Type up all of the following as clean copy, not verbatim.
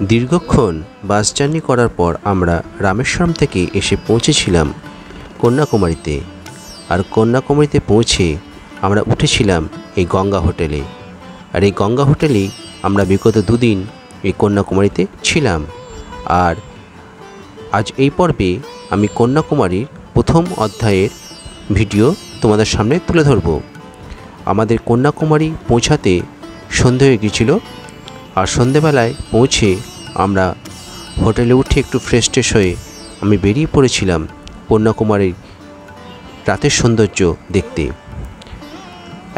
দীর্ঘক্ষণ bus journey করার পর আমরা রামেশ্বরম থেকে এসে পৌঁছেছিলাম কন্যাকুমারীতে। আর কন্যাকুমারীতে পৌঁছে আমরা উঠেছিলাম এই গঙ্গা হোটেলে। আর এই গঙ্গা হোটেলেই আমরা বিগত দুদিন এই কন্যাকুমারীতে ছিলাম। আর আজ এই পর্বে আমি কন্যাকুমারীর প্রথম অধ্যায়ের ভিডিও তোমাদের সামনে তুলে ধরব। আমাদের কন্যাকুমারী পৌঁছাতে সন্ধে হয়ে গিয়েছিল। আর সন্ধেবেলায় পৌঁছে আমরা হোটেলে উঠে একটু ফ্রেশ হয়ে আমি বেরিয়ে পড়েছিলাম কন্যাকুমারীর রাতের সৌন্দর্য দেখতে।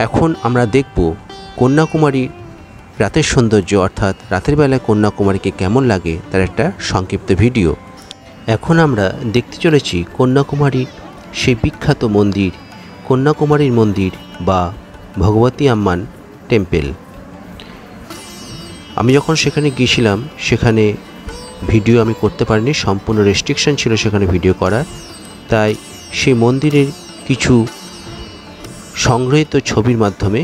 এখন আমরা দেখব কন্যাকুমারীর রাতের সৌন্দর্য, অর্থাৎ রাতের বেলায় কন্যাকুমারীকে কেমন লাগে তার একটা সংক্ষিপ্ত ভিডিও। এখন আমরা দেখতে চলেছি কন্যাকুমারীর সেই বিখ্যাত মন্দির, কন্যাকুমারীর মন্দির বা ভগবতী আম্মান টেম্পল। আমি যখন সেখানে গিয়েছিলাম সেখানে ভিডিও আমি করতে পারিনি, সম্পূর্ণ রেস্ট্রিকশন ছিল সেখানে ভিডিও করার। তাই সেই মন্দিরের কিছু সংগৃহীত ছবির মাধ্যমে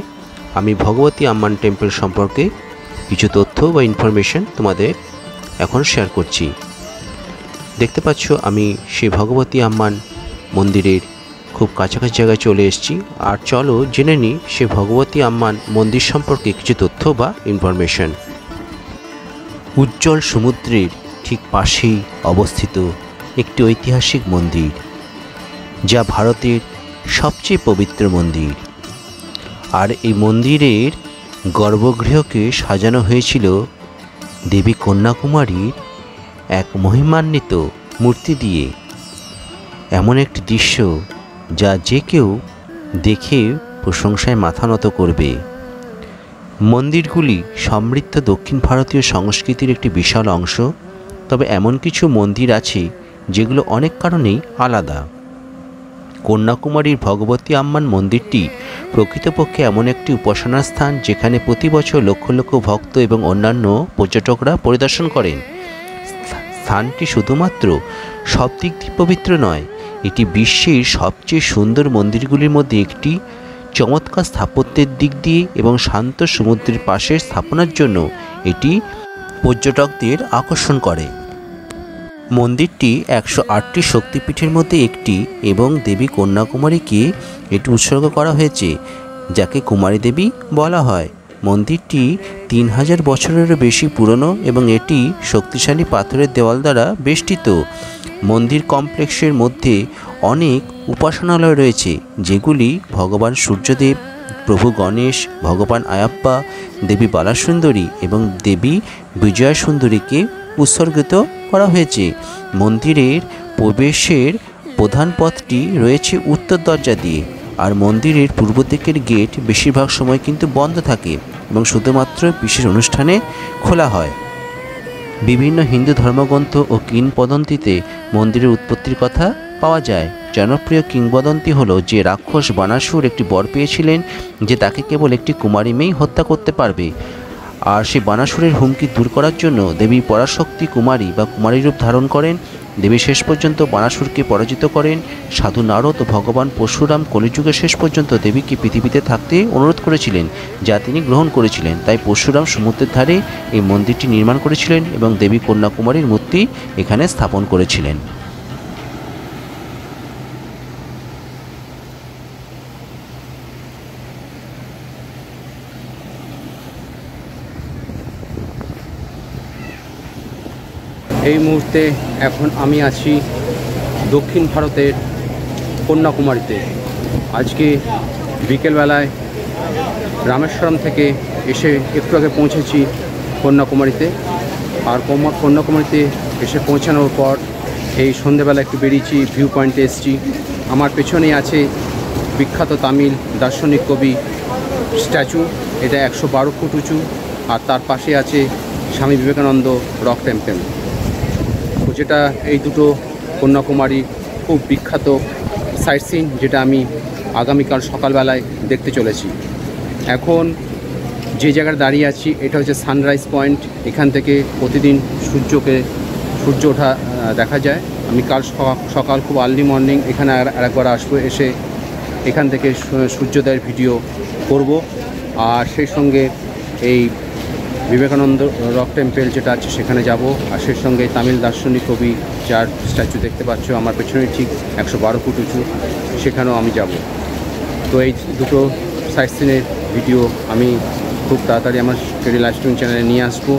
আমি ভগবতী আম্মান টেম্পল সম্পর্কে কিছু তথ্য বা ইনফরমেশন তোমাদের এখন শেয়ার করছি। দেখতে পাচ্ছ আমি সেই ভগবতী আম্মান মন্দিরের খুব কাছাকাছি জায়গায় চলে এসেছি। আর চলো জেনে নিই সে ভগবতী আম্মান মন্দির সম্পর্কে কিছু তথ্য বা ইনফরমেশন। উজ্জ্বল সমুদ্রের ঠিক পাশেই অবস্থিত একটি ঐতিহাসিক মন্দির, যা ভারতের সবচেয়ে পবিত্র মন্দির। আর এই মন্দিরের গর্ভগৃহকে সাজানো হয়েছিল দেবী কন্যাকুমারীর এক মহিমান্বিত মূর্তি দিয়ে। এমন একটি দৃশ্য যা যে কেউ দেখে প্রশংসায় মাথা নত করবে। মন্দিরগুলি সমৃদ্ধ দক্ষিণ ভারতীয় সংস্কৃতির একটি বিশাল অংশ। তবে এমন কিছু মন্দির আছে যেগুলো অনেক কারণেই আলাদা। কন্যাকুমারীর ভগবতী আম্মান মন্দিরটি প্রকৃতপক্ষে এমন একটি উপাসনার স্থান যেখানে প্রতি বছর লক্ষ লক্ষ ভক্ত এবং অন্যান্য পর্যটকরা পরিদর্শন করেন। স্থানটি শুধুমাত্র সব দিক দিয়ে পবিত্র নয়, এটি বিশ্বের সবচেয়ে সুন্দর মন্দিরগুলির মধ্যে একটি। চমৎকার স্থাপত্যের দিক দিয়ে এবং শান্ত সমুদ্রের পাশের স্থাপনার জন্য এটি পর্যটকদের আকর্ষণ করে। মন্দিরটি 108টি শক্তিপীঠের মধ্যে একটি এবং দেবী কন্যাকুমারীকে এটি উৎসর্গ করা হয়েছে, যাকে কুমারী দেবী বলা হয়। মন্দিরটি 3000 বছরেরও বেশি পুরনো এবং এটি শক্তিশালী পাথরের দেওয়াল দ্বারা বেষ্টিত। মন্দির কমপ্লেক্সের মধ্যে অনেক উপাসনালয় রয়েছে, যেগুলি ভগবান সূর্যদেব, প্রভু গণেশ, ভগবান আয়াপ্পা, দেবী বালাসুন্দরী এবং দেবী বিজয়া সুন্দরীকে উৎসর্গিত করা হয়েছে। মন্দিরের প্রবেশের প্রধান পথটি রয়েছে উত্তর দরজা দিয়ে। আর মন্দিরের পূর্ব দিকের গেট বেশিরভাগ সময় কিন্তু বন্ধ থাকে এবং শুধুমাত্র বিশেষ অনুষ্ঠানে খোলা হয়। বিভিন্ন হিন্দু ধর্মগ্রন্থ ও কিংবদন্তিতে মন্দিরের উৎপত্তির কথা পাওয়া যায়। জনপ্রিয় কিংবদন্তি হলো যে রাক্ষস বানাসুর একটি বর পেয়েছিলেন যে তাকে কেবল একটি কুমারী মেয়েই হত্যা করতে পারবে। আর সেই বানাসুরের হুমকি দূর করার জন্য দেবী পরাশক্তি কুমারী বা কুমারী রূপ ধারণ করেন। দেবী শেষ পর্যন্ত বানাসুরকে পরাজিত করেন। সাধু নারদ ও ভগবান পরশুরাম কলিযুগের শেষ পর্যন্ত দেবীকে পৃথিবীতে থাকতে অনুরোধ করেছিলেন, যা তিনি গ্রহণ করেছিলেন। তাই পরশুরাম সমুদ্রের ধারে এই মন্দিরটি নির্মাণ করেছিলেন এবং দেবী কন্যাকুমারীর মূর্তি এখানে স্থাপন করেছিলেন। এই মুহূর্তে এখন আমি আছি দক্ষিণ ভারতের কন্যাকুমারীতে। আজকে বিকেলবেলায় রামেশ্বরম থেকে এসে একটু আগে পৌঁছেছি কন্যাকুমারীতে। আর কন্যাকুমারীতে এসে পৌঁছানোর পর এই সন্ধেবেলা একটু বেরিয়েছি, ভিউ পয়েন্টে এসেছি। আমার পেছনেই আছে বিখ্যাত তামিল দার্শনিক কবি স্ট্যাচু, এটা 112 ফুট উঁচু। আর তার পাশে আছে স্বামী বিবেকানন্দ রক টেম্পল, যেটা এই দুটো কন্যাকুমারী খুব বিখ্যাত সাইট সিন, যেটা আমি আগামীকাল সকালবেলায় দেখতে চলেছি। এখন যে জায়গায় দাঁড়িয়ে আছি এটা হচ্ছে সানরাইজ পয়েন্ট। এখান থেকে প্রতিদিন সূর্য ওঠা দেখা যায়। আমি কাল সকাল খুব আর্লি মর্নিং এখানে আরেকবার আসবো, এসে এখান থেকে সূর্যোদয়ের ভিডিও করব। আর সেই সঙ্গে এই বিবেকানন্দ রক টেম্পল যেটা আছে সেখানে যাব, আর সেই সঙ্গে তামিল দার্শনিক কবি যার স্ট্যাচু দেখতে পাচ্ছ আমার পেছনে ঠিক 112 ফুট উঁচু, সেখানেও আমি যাব। তো এই দুটো সাইট সিনের ভিডিও আমি খুব তাড়াতাড়ি আমার কেডি লাইভস্ট্রিম চ্যানেলে নিয়ে আসবো।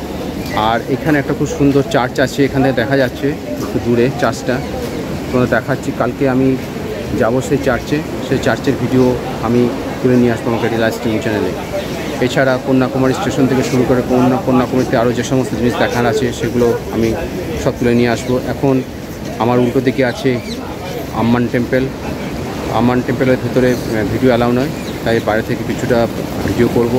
আর এখানে একটা খুব সুন্দর চার্চ আছে, এখানে দেখা যাচ্ছে একটু দূরে চার্চটা, তোমাদের দেখাচ্ছি। কালকে আমি যাব সেই চার্চের ভিডিও আমি তুলে নিয়ে আসবো আমার কেডি লাইভস্ট্রিম চ্যানেলে। এছাড়া কন্যাকুমারী স্টেশন থেকে শুরু করে কন্যাকুমারীতে আরও যে সমস্ত জিনিস দেখার আছে সেগুলো আমি সব তুলে নিয়ে আসবো। এখন আমার উল্টো দিকে আছে আম্মান টেম্পল। আম্মান টেম্পলের ভিতরে ভিডিও অ্যালাউ নয়, তাই বাইরে থেকে কিছুটা ভিডিও করব।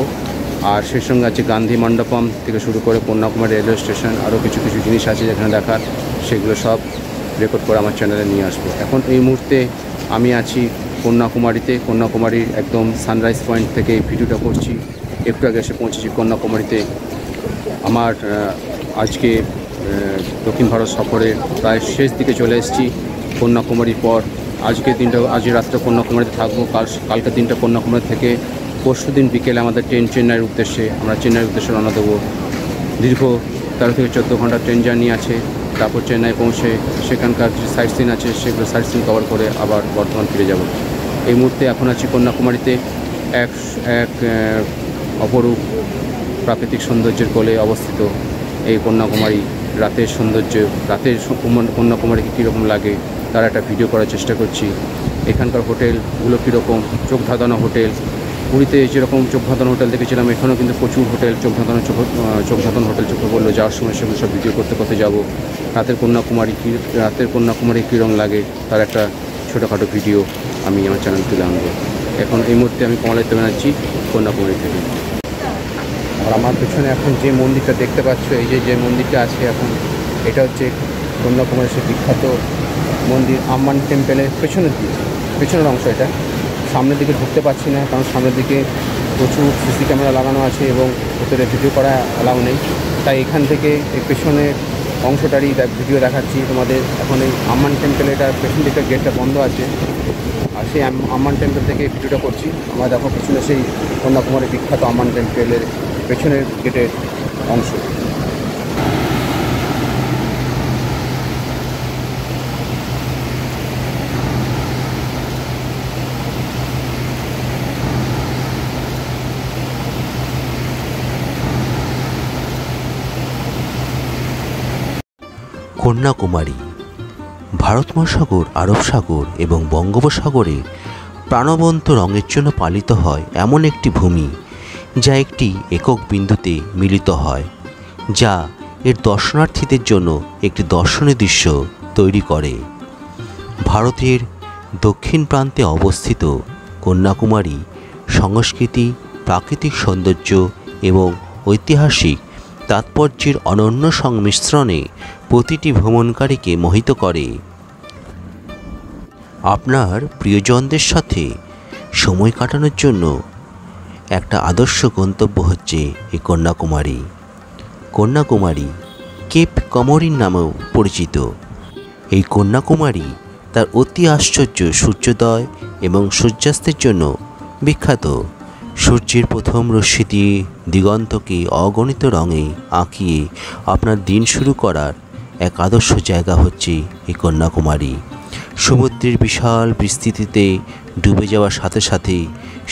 আর সেই সঙ্গে আছে গান্ধী মণ্ডপম থেকে শুরু করে কন্যাকুমারী রেলওয়ে স্টেশন, আরও কিছু জিনিস আছে যেখানে দেখার, সেগুলো সব রেকর্ড করে আমার চ্যানেলে নিয়ে আসবো। এখন এই মুহূর্তে আমি আছি কন্যাকুমারীর একদম সানরাইজ পয়েন্ট থেকে এই ভিডিওটা করছি। একটু আগে এসে পৌঁছেছি কন্যাকুমারীতে। আমার আজকে দক্ষিণ ভারত সফরে প্রায় শেষ দিকে চলে এসেছি। কন্যাকুমারীর পর আজ রাতটা কন্যাকুমারীতে থাকবো। কালকের দিনটা কন্যাকুমারী থেকে পরশু দিন বিকেলে আমাদের ট্রেন চেন্নাইয়ের উদ্দেশ্যে রওনা দেবো। দীর্ঘ 13 থেকে 14 ঘন্টা ট্রেন জার্নি আছে। তারপর চেন্নাই পৌঁছে সেখানকার যে সাইট সিন আছে সেগুলো সাইট সিন কভার করে আবার বর্ধমান ফিরে যাব। এই মুহূর্তে এখন আছি কন্যাকুমারীতে, এক অপরূপ প্রাকৃতিক সৌন্দর্যের কোলে অবস্থিত এই কন্যাকুমারী। রাতের সৌন্দর্য, কন্যাকুমারীকে কীরকম লাগে তার একটা ভিডিও করার চেষ্টা করছি। এখানকার হোটেলগুলো কীরকম, চোখ ধাঁধানো হোটেল। পুরীতে যেরকম চোখ ধাঁধানো হোটেল দেখেছিলাম, এখানেও কিন্তু প্রচুর হোটেল, চোখ ধাঁধানো হোটেল চোখে পড়লো। যাওয়ার সময় সেগুলো সব ভিডিও করতে যাব। রাতের কন্যাকুমারী কীরকম লাগে তার একটা ছোটোখাটো ভিডিও আমি আমার চ্যানেল তুলে আনবো। এখন এই মুহূর্তে আমি কমলাদিত্য ব্যানার্জি, কন্যাকুমারী থেকে। আর আমার পেছনে এখন যে মন্দিরটা দেখতে পাচ্ছ, এই যে মন্দিরটা আছে এখন, এটা হচ্ছে কন্যাকুমারীর সেই বিখ্যাত মন্দির আম্মান টেম্পলের পেছনের অংশ। এটা সামনের দিকে ঢুকতে পারছি না, কারণ সামনের দিকে প্রচুর সিসি ক্যামেরা লাগানো আছে এবং ভেতরে ভিডিও করা অ্যালাউ নেই। তাই এখান থেকে এই পেছনের অংশটারই ভিডিও দেখাচ্ছি তোমাদের। এখন এই আম্মান টেম্পলে এটা পেছন দিকের গেটটা বন্ধ আছে, আর সেই আম্মান টেম্পল থেকে ভিডিওটা করছি। আমরা দেখো পেছনে সেই কন্যাকুমারীর বিখ্যাত আম্মান টেম্পলের পেছনের গেটের অংশ। কন্যাকুমারী ভারত মহাসাগর, আরব সাগর এবং বঙ্গোপসাগরে প্রাণবন্ত রঙের জন্য পালিত হয় এমন একটি ভূমি, যা একটি একক বিন্দুতে মিলিত হয়, যা এর দর্শনার্থীদের জন্য একটি দর্শনীয় দৃশ্য তৈরি করে। ভারতের দক্ষিণ প্রান্তে অবস্থিত কন্যাকুমারী সংস্কৃতি, প্রাকৃতিক সৌন্দর্য এবং ঐতিহাসিক তাৎপর্যের অনন্য সংমিশ্রণে প্রতিটি ভ্রমণকারীকে মোহিত করে। আপনার প্রিয়জনদের সাথে সময় কাটানোর জন্য একটা আদর্শ গন্তব্য হচ্ছে এই কন্যাকুমারী। কন্যাকুমারী কেপ কমোরিন নামেও পরিচিত। এই কন্যাকুমারী তার অতি আশ্চর্য সূর্যোদয় এবং সূর্যাস্তের জন্য বিখ্যাত। সূর্যের প্রথম রশ্মি দিয়ে দিগন্তকে অগণিত রঙে আঁকিয়ে আপনার দিন শুরু করার এক আদর্শ জায়গা হচ্ছে এই কন্যাকুমারী। সমুদ্রের বিশাল বিস্তৃতিতে ডুবে যাওয়ার সাথে সাথে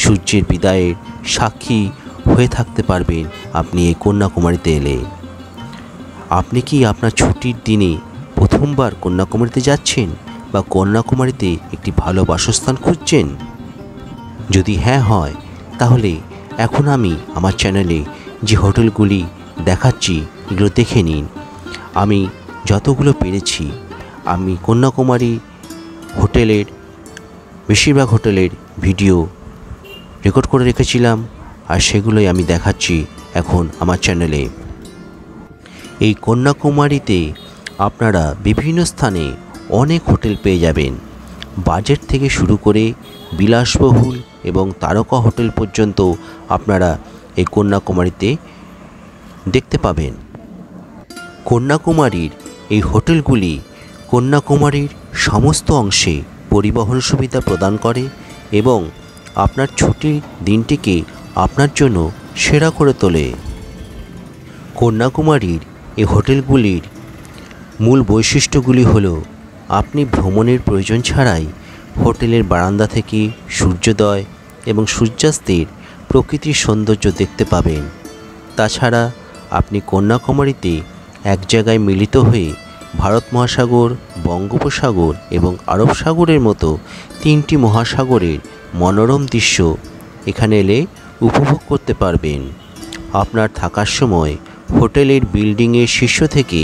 সূর্যের বিদায়ের সাক্ষী হয়ে থাকতে পারবেন আপনি এই কন্যাকুমারীতে এলে। আপনি কি আপনার ছুটির দিনে প্রথমবার কন্যাকুমারীতে যাচ্ছেন বা কন্যাকুমারীতে একটি ভালো বাসস্থান খুঁজছেন? যদি হ্যাঁ হয়, তাহলে এখন আমি আমার চ্যানেলে যে হোটেলগুলি দেখাচ্ছি এগুলো দেখে নিন। আমি যতগুলো পেরেছি আমি কন্যাকুমারী হোটেলের বেশিরভাগ হোটেলের ভিডিও রেকর্ড করে রেখেছিলাম, আর সেগুলোই আমি দেখাচ্ছি এখন আমার চ্যানেলে। এই কন্যাকুমারীতে আপনারা বিভিন্ন স্থানে অনেক হোটেল পেয়ে যাবেন। বাজেট থেকে শুরু করে বিলাসবহুল এবং তারকা হোটেল পর্যন্ত আপনারা এই কন্যাকুমারীতে দেখতে পাবেন। কন্যাকুমারীর এই হোটেলগুলি কন্যাকুমারীর সমস্ত অংশে পরিবহন সুবিধা প্রদান করে এবং আপনার ছুটির দিনটিকে আপনার জন্য সেরা করে তোলে। কন্যাকুমারীর এই হোটেলগুলির মূল বৈশিষ্ট্যগুলি হল আপনি ভ্রমণের প্রয়োজন ছাড়াই হোটেলের বারান্দা থেকে সূর্যোদয় এবং সূর্যাস্তের প্রকৃতির সৌন্দর্য দেখতে পাবেন। তাছাড়া আপনি কন্যাকুমারীতে এক জায়গায় মিলিত হয়ে ভারত মহাসাগর, বঙ্গোপসাগর এবং আরব সাগরের মতো 3টি মহাসাগরের মনোরম দৃশ্য এখানে এলে উপভোগ করতে পারবেন। আপনার থাকার সময় হোটেলের বিল্ডিংয়ের শীর্ষ থেকে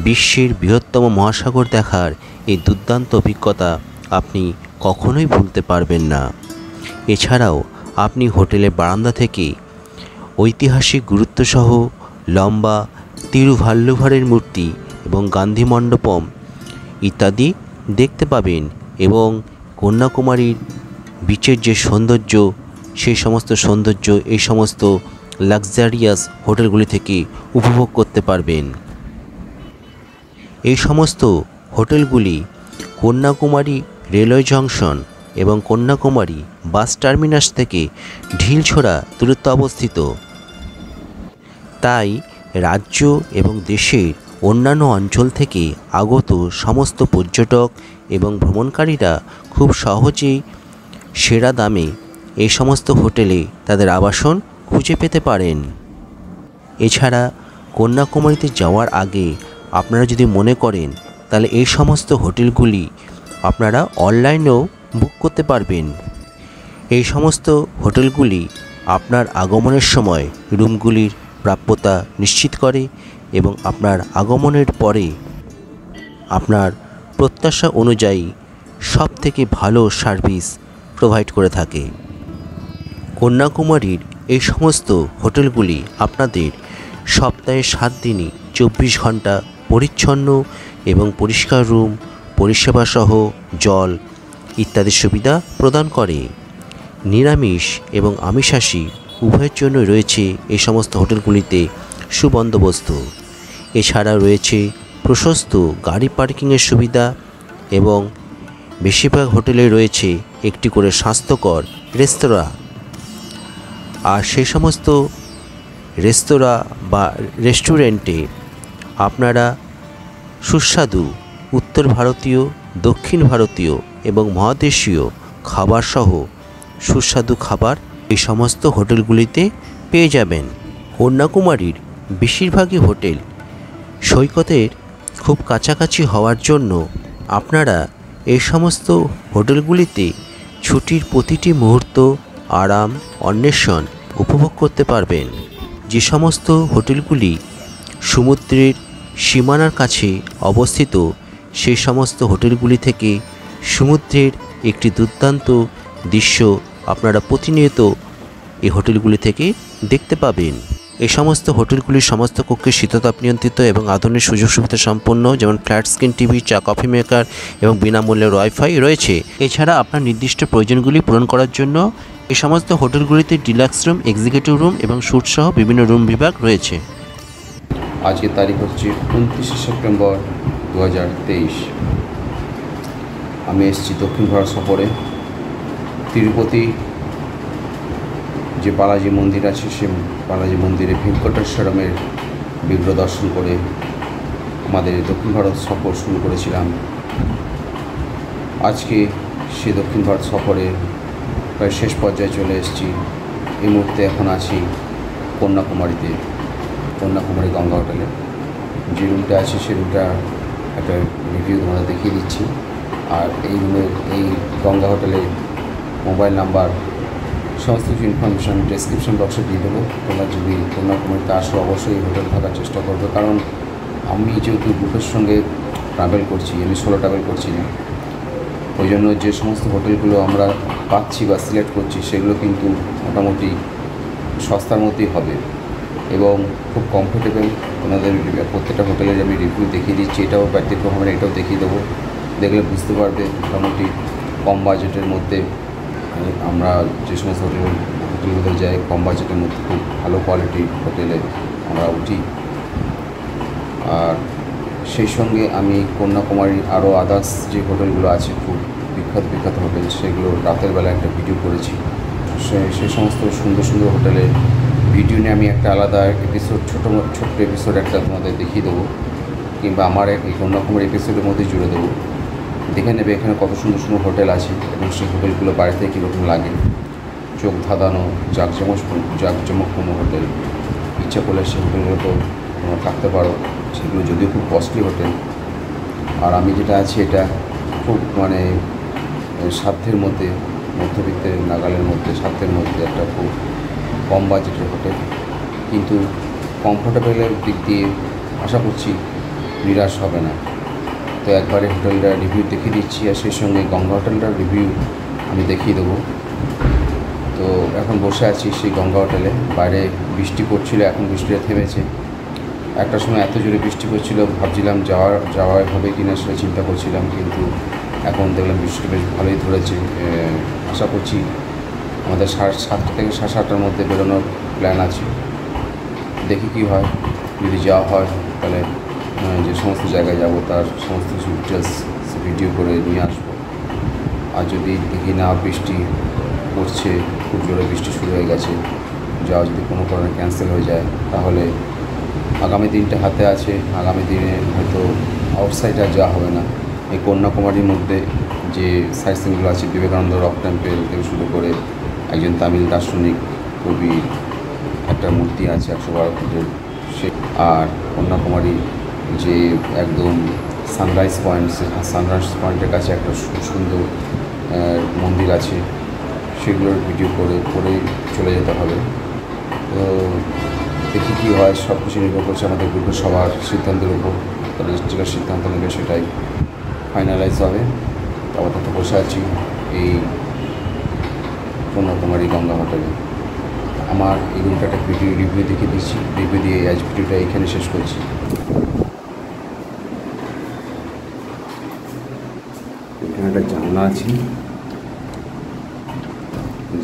বিশ্বের বৃহত্তম মহাসাগর দেখার এই দুর্দান্ত অভিজ্ঞতা আপনি কখনোই ভুলতে পারবেন না। এছাড়াও আপনি হোটেলের বারান্দা থেকে ঐতিহাসিক গুরুত্বসহ লম্বা তিরুভাল্লুভারের মূর্তি এবং গান্ধী মণ্ডপম ইত্যাদি দেখতে পাবেন এবং কন্যাকুমারীর বিচের যে সৌন্দর্য, সেই সমস্ত সৌন্দর্য এই সমস্ত লাক্সারিয়াস হোটেলগুলি থেকে উপভোগ করতে পারবেন। এই সমস্ত হোটেলগুলি কন্যাকুমারী রেলওয়ে জংশন এবং কন্যাকুমারী বাস টার্মিনাস থেকে ঢিলছোড়া দূরত্বে অবস্থিত। তাই রাজ্য এবং দেশের অন্যান্য অঞ্চল থেকে আগত সমস্ত পর্যটক এবং ভ্রমণকারীরা খুব সহজেই সেরা দামে এই সমস্ত হোটেলে তাদের আবাসন খুঁজে পেতে পারেন। এছাড়া কন্যাকুমারীতে যাওয়ার আগে আপনারা যদি মনে করেন তাহলে এই সমস্ত হোটেলগুলি আপনারা অনলাইনেও বুক করতে পারবেন। এই সমস্ত হোটেলগুলি আপনার আগমনের সময় রুমগুলির প্রাপ্যতা নিশ্চিত করে এবং আপনার আগমনের পরে আপনার প্রত্যাশা অনুযায়ী সবথেকে ভালো সার্ভিস প্রোভাইড করে থাকে। কন্যাকুমারীর এই সমস্ত হোটেলগুলি আপনাদের সপ্তাহে 7 দিনই 24 ঘন্টা পরিচ্ছন্ন এবং পরিষ্কার রুম, পরিষেবাসহ জল ইত্যাদি সুবিধা প্রদান করে। নিরামিষ এবং আমিষাশী উভয়ের জন্য রয়েছে এই সমস্ত হোটেলগুলিতে সুবন্দোবস্ত। এছাড়া রয়েছে প্রশস্ত গাড়ি পার্কিংয়ের সুবিধা এবং বেশিরভাগ হোটেলে রয়েছে একটি করে স্বাস্থ্যকর রেস্তোরাঁ। আর সেই সমস্ত রেস্তোরাঁ বা রেস্টুরেন্টে আপনারা সুস্বাদু উত্তর ভারতীয়, দক্ষিণ ভারতীয় এবং মহাদেশীয় খাবারসহ সুস্বাদু খাবার এই সমস্ত হোটেলগুলিতে পেয়ে যাবেন। কন্যাকুমারীর বেশিরভাগই হোটেল সৈকতের খুব কাছাকাছি হওয়ার জন্য আপনারা এই সমস্ত হোটেলগুলিতে ছুটির প্রতিটি মুহূর্ত আরাম অন্বেষণ উপভোগ করতে পারবেন। যে সমস্ত হোটেলগুলি সমুদ্রের সীমানার কাছে অবস্থিত সেই সমস্ত হোটেলগুলি থেকে সমুদ্রের একটি দুর্দান্ত দৃশ্য আপনারা প্রতিনিয়ত এই হোটেলগুলি থেকে দেখতে পাবেন। এই সমস্ত হোটেলগুলির সমস্ত কক্ষে শীততাপ নিয়ন্ত্রিত এবং আধুনিক সুযোগ সুবিধা সম্পন্ন, যেমন ফ্ল্যাট স্ক্রিন টিভি, চা কফি মেকার এবং বিনামূল্যের ওয়াইফাই রয়েছে। এছাড়া আপনার নির্দিষ্ট প্রয়োজনগুলি পূরণ করার জন্য এই সমস্ত হোটেলগুলিতে ডিলাক্স রুম, এক্সিকিউটিভ রুম এবং স্যুট সহ বিভিন্ন রুম বিভাগ রয়েছে। আজকের তারিখ হচ্ছে 29 সেপ্টেম্বর 2023। আমি এসেছি দক্ষিণ ভারত সফরে। তিরুপতি যে বালাজি মন্দির আছে সে বালাজি মন্দিরে ভেঙ্কটেশ্বরমের বিগ্রহ দর্শন করে আমাদের দক্ষিণ ভারত সফর শুরু করেছিলাম। আজকে সে দক্ষিণ ভারত সফরে প্রায় শেষ পর্যায়ে চলে এসেছি। এই মুহূর্তে এখন আছি কন্যাকুমারীতে, কন্যাকুমারী গঙ্গা হোটেলে। যে রুমটা আছে সে রুমটা একটা রিভিউ তোমাদের দেখিয়ে দিচ্ছি। আর এই রুমের এই গঙ্গা হোটেলের মোবাইল নাম্বার সমস্ত কিছু ইনফরমেশান ডেসক্রিপশন বক্সে দিয়ে দেবো। তোমরা যদি কন্যাকুমারীতে আসো অবশ্যই এই হোটেল থাকার চেষ্টা করবে, কারণ আমি যেহেতু গ্রুপের সঙ্গে ট্রাভেল করছি, আমি সোলো ট্রাভেল করছি না, ওই জন্য যে সমস্ত হোটেলগুলো আমরা পাচ্ছি বা সিলেক্ট করছি সেগুলো কিন্তু মোটামুটি সস্তার মধ্যেই হবে এবং খুব কমফোর্টেবল। তোমাদের প্রত্যেকটা হোটেলের আমি রিভিউ দেখিয়ে দিচ্ছি, এটাও ব্যতিক্রম হবে না, এটাও দেখিয়ে দেবো। দেখলে বুঝতে পারবে মোটামুটি কম বাজেটের মধ্যে আমরা যে সমস্ত হোটেলগুলো যাই, কম বাজেটের মধ্যে খুব ভালো কোয়ালিটির হোটেলে আমরা উঠি। আর সেই সঙ্গে আমি কন্যাকুমারীর আরও আদার্স যে হোটেলগুলো আছে খুব বিখ্যাত হোটেল, সেগুলো রাতের বেলা একটা ভিডিও করেছি। সেই সমস্ত সুন্দর সুন্দর হোটেলে ভিডিও নিয়ে আমি একটা আলাদা এপিসোড ছোট্ট এপিসোড একটা তোমাদের দেখিয়ে দেবো, কিংবা আমার এই কন্যাকুমারী এপিসোডের মধ্যে জুড়ে দেবো। দেখে নেবে এখানে কত সুন্দর সুন্দর হোটেল আছে এবং সেই হোটেলগুলো বাড়িতে কীরকম লাগে। চোখ ধাঁধানো জাঁকজমকপূর্ণ হোটেল। ইচ্ছা করলে সেই হোটেলগুলোতেও তোমরা থাকতে পারো, সেগুলো যদিও খুব কস্টলি হোটেল। আর আমি যেটা আছি এটা খুব মানে সাধ্যের মধ্যে, মধ্যবিত্তের নাগালের মধ্যে, সাধ্যের মধ্যে একটা খুব কম বাজেটের হোটেল, কিন্তু কমফোর্টেবলের দিক দিয়ে আশা করছি নিরাশ হবে না। তো একবারে হোটেলটার রিভিউ দেখিয়ে দিচ্ছি, আর সেই সঙ্গে গঙ্গা হোটেলটার রিভিউ আমি দেখিয়ে দেবো। তো এখন বসে আছি সেই গঙ্গা হোটেলে। বাইরে বৃষ্টি পড়ছিল, এখন বৃষ্টিটা থেমেছে। একটা সময় এত জোরে বৃষ্টি পড়ছিল, ভাবছিলাম যাওয়া হবে কি না সেটা চিন্তা করছিলাম, কিন্তু এখন দেখলাম বৃষ্টি বেশ ভালোই ধরেছে। আশা করছি আমাদের 7:30 থেকে 7:30টার মধ্যে বেরোনোর প্ল্যান আছে। দেখি কী হয়। যদি যাওয়া হয় তাহলে যে সমস্ত জায়গায় যাব তার সমস্ত কিছু ডিটেলস ভিডিও করে নিয়ে আসবো। আর যদি দেখি না বৃষ্টি পড়ছে, খুব জোরে বৃষ্টি শুরু হয়ে গেছে, যাওয়া যদি কোনো কারণে ক্যান্সেল হয়ে যায়, তাহলে আগামী দিনটা হাতে আছে। আগামী দিনে হয়তো আউটসাইড আর যাওয়া হবে না। এই কন্যাকুমারীর মধ্যে যে সাইট সিনগুলো আছে, বিবেকানন্দ রক টেম্পেল থেকে শুরু করে একজন তামিল দার্শনিক কবির একটা মূর্তি আছে 112 ফুটের, সে আর কন্যাকুমারী যে একদম সানরাইজ পয়েন্টের কাছে একটা সুন্দর মন্দির আছে, সেগুলোর ভিডিও করে চলে যেতে হবে। তো দেখি কী হয়। সব কিছু নির্ভর করছে আমাদের গ্রুপের সবার সিদ্ধান্তের উপর। তারা যেটা সিদ্ধান্ত নেবে সেটাই ফাইনালাইজ হবে। আপাতত বসে আছি এই কন্যাকুমারী গঙ্গা হোটেলে। আমার এই রুমটা একটা রিভিউ দেখিয়ে দিচ্ছি। রিভিউ দিয়ে আজ ভিডিওটা এখানে শেষ করছি। এখানে একটা জানলা আছে,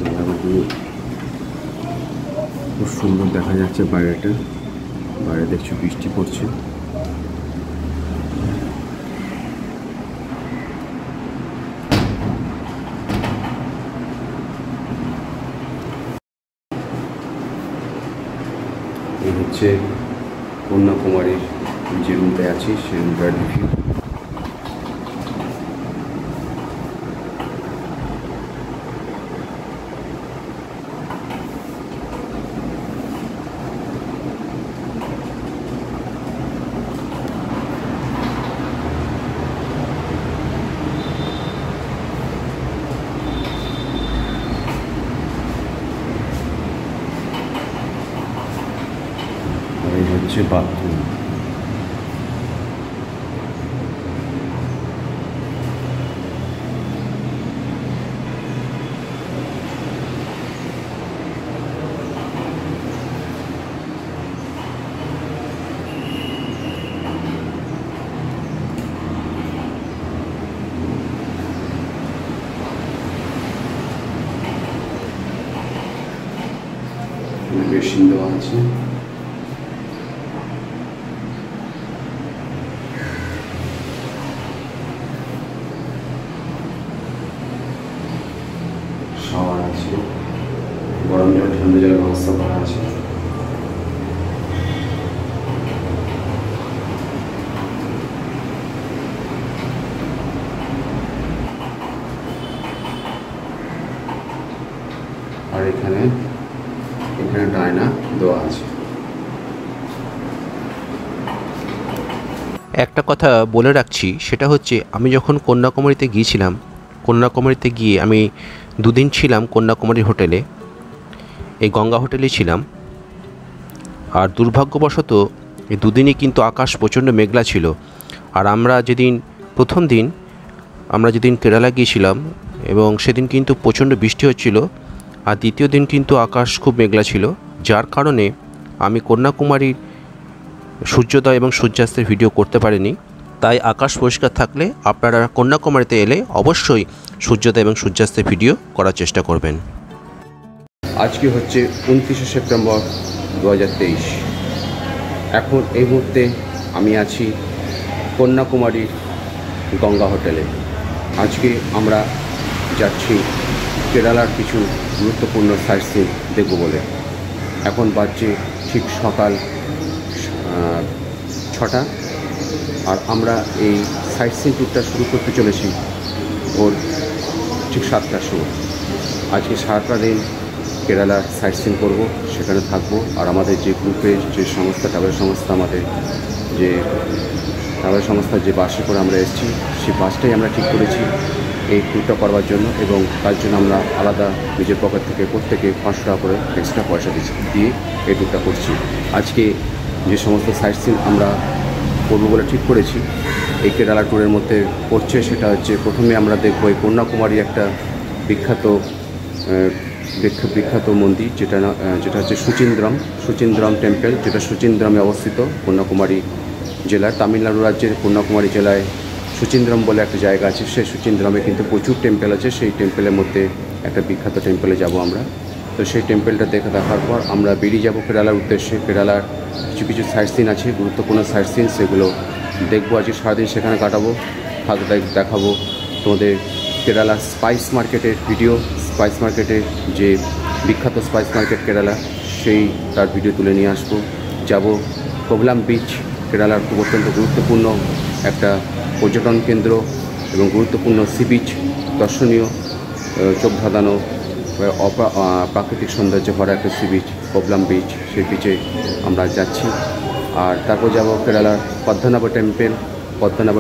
জানলাটা দিয়ে খুব সুন্দর দেখা যাচ্ছে বাইরেটা। বাইরে দেখছি বৃষ্টি পড়ছে। এই হচ্ছে কন্যাকুমারীর যে রুমটায় আছি সেই রুমটার রিভিউ। এই হচ্ছে বাথরুম। বেসিন দেওয়া আছে। শাওয়ার আছে, গরম জল ঠান্ডা জলের ব্যবস্থা করা আছে। আর এখানে ডায়না দেওয়া আছে। একটা কথা বলে রাখছি, সেটা হচ্ছে আমি যখন কন্যাকুমারীতে গিয়েছিলাম, কন্যাকুমারীতে গিয়ে আমি 2 দিন ছিলাম কন্যাকুমারী হোটেলে, এই গঙ্গা হোটেলেই ছিলাম। আর দুর্ভাগ্যবশত এই 2 দিনই কিন্তু আকাশ প্রচণ্ড মেঘলা ছিল। আর আমরা প্রথম দিন আমরা যেদিন কেরালা গিয়েছিলাম, এবং সেদিন কিন্তু প্রচণ্ড বৃষ্টি হচ্ছিল। আর দ্বিতীয় দিন কিন্তু আকাশ খুব মেঘলা ছিল, যার কারণে আমি কন্যাকুমারীর সূর্যোদয় এবং সূর্যাস্তের ভিডিও করতে পারিনি। তাই আকাশ পরিষ্কার থাকলে আপনারা কন্যাকুমারীতে এলে অবশ্যই সূর্যোদয় এবং সূর্যাস্তের ভিডিও করার চেষ্টা করবেন। আজকে হচ্ছে 29শে সেপ্টেম্বর 2023। এখন এই মুহূর্তে আমি আছি কন্যাকুমারীর গঙ্গা হোটেলে। আজকে আমরা যাচ্ছি কেরালার কিছু গুরুত্বপূর্ণ সাইট সিন দেখব বলে। এখন বাজছে ঠিক সকাল 6টা, আর আমরা এই সাইট সিন ট্যুরটা শুরু করতে চলেছি ভোর ঠিক 7টার সময়। আজকে সারাটা দিন কেরালার সাইট সিন করবো, সেখানে থাকবো। আর আমাদের যে গ্রুপের যে সংস্থা, ট্রাভেল সংস্থা, আমাদের যে ট্রাভেল সংস্থার যে বাসে করে আমরা এসেছি, সেই বাসটাই আমরা ঠিক করেছি এই ট্যুরটা করবার জন্য, এবং তার জন্য আমরা আলাদা নিজের পকেট থেকে প্রত্যেকে 500 টাকা করে এক্সট্রা পয়সা দিয়ে এই ট্যুরটা করছি। আজকে যে সমস্ত সাইট সিন আমরা করবো বলে ঠিক করেছি এই কেরালা ট্যুরের মধ্যে পড়ছে, সেটা হচ্ছে প্রথমে আমরা দেখব এই কন্যাকুমারী একটা বিখ্যাত মন্দির, যেটা হচ্ছে সুচিন্দ্রম টেম্পল, যেটা সুচিন্দ্রমে অবস্থিত কন্যাকুমারী জেলার, তামিলনাড়ু রাজ্যের কন্যাকুমারী জেলায় সুচিন্দ্রম বলে একটা জায়গা আছে। সেই সুচিন্দ্রমে কিন্তু প্রচুর টেম্পল আছে। সেই টেম্পলের মধ্যে একটা বিখ্যাত টেম্পলে যাব আমরা। তো সেই টেম্পলটা দেখার পর আমরা বেরিয়ে যাব কেরালার উদ্দেশ্যে। কেরালার কিছু সাইট সিন আছে, গুরুত্বপূর্ণ সাইট সিন, সেগুলো দেখবো। আজকে সারাদিন সেখানে কাটাবো, দেখাবো তোমাদের কেরালা স্পাইস মার্কেটের ভিডিও, স্পাইস মার্কেটের যে বিখ্যাত স্পাইস মার্কেট কেরালা, তার ভিডিও তুলে নিয়ে আসবো। যাব কোভলাম বিচ, কেরালার খুব অত্যন্ত গুরুত্বপূর্ণ একটা পর্যটন কেন্দ্র এবং গুরুত্বপূর্ণ সি বিচ, দর্শনীয়, চোখ ধাঁধানো, প্রাকৃতিক সৌন্দর্যে ভরা একটা সি বিচ, কোভলাম বিচ। সেই বিচে আমরা যাচ্ছি। আর তারপর যাব কেরালার পদ্মনাভ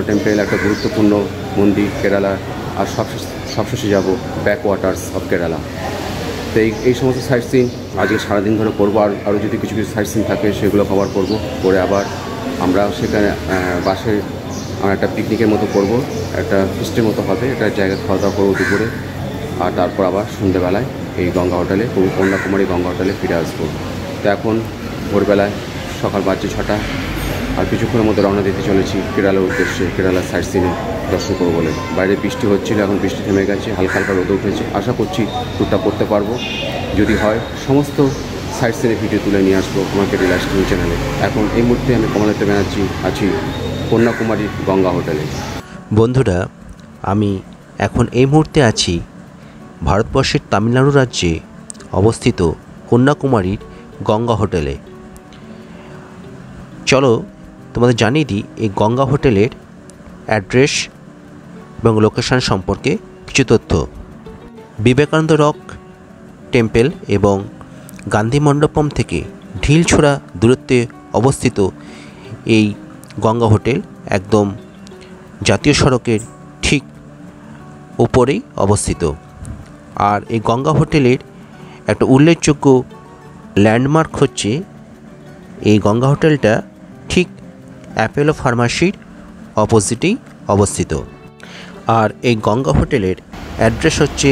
টেম্পল, একটা গুরুত্বপূর্ণ মন্দির কেরালার। আর সবশেষে যাব ব্যাক ওয়াটার্স অফ কেরালা। তো এই সমস্ত সাইট সিন আজকে সারাদিন ধরে করবো। আরও যদি কিছু সাইট সিন থাকে সেগুলো কভার করবো। করে আবার আমরা সেখানে বাসে আমরা একটা পিকনিকের মতো করব, একটা ফিস্টের মতো হবে, একটা জায়গায় খাওয়া দাওয়া করবো দুপুরে। আর তারপর আবার সন্ধ্যেবেলায় এই গঙ্গা হোটেলে, কন্যাকুমারী গঙ্গা হোটেলে ফিরে আসবো। তো এখন ভোরবেলায় সকাল বাজছে 6টা, আর কিছুক্ষণের মধ্যে রওনা দিতে চলেছি কেরালার উদ্দেশ্যে, কেরালার সাইট সিনে দর্শন করবো বলে। বাইরে বৃষ্টি হচ্ছিল, এখন বৃষ্টি থেমে গেছে, হালকা হালকা রোদ উঠেছে। আশা করছি ট্যুরটা করতে পারবো। যদি হয় সমস্ত সাইট সিনের ভিডিও তুলে নিয়ে আসবো আমার কেটি লাইফস্টাইল চ্যানেলে। এখন এই মুহূর্তে আমি কমলাতে ব্যানার্জি আছি কন্যাকুমারী গঙ্গা হোটেলে। বন্ধুরা, আমি এখন এই মুহূর্তে আছি ভারতবর্ষের তামিলনাড়ু রাজ্যে অবস্থিত কন্যাকুমারীর গঙ্গা হোটেলে। চলো তোমাদের জানিয়ে দিই এই গঙ্গা হোটেলের অ্যাড্রেস এবং লোকেশান সম্পর্কে কিছু তথ্য। বিবেকানন্দ রক টেম্পল এবং গান্ধী মণ্ডপম থেকে ঢিলছোড়া দূরত্বে অবস্থিত এই গঙ্গা হোটেল একদম জাতীয় সড়কের ঠিক উপরেই অবস্থিত। আর এই গঙ্গা হোটেলের একটা উল্লেখযোগ্য ল্যান্ডমার্ক হচ্ছে এই গঙ্গা হোটেলটা ঠিক অ্যাপোলো ফার্মাসির অপোজিটেই অবস্থিত। আর এই গঙ্গা হোটেলের অ্যাড্রেস হচ্ছে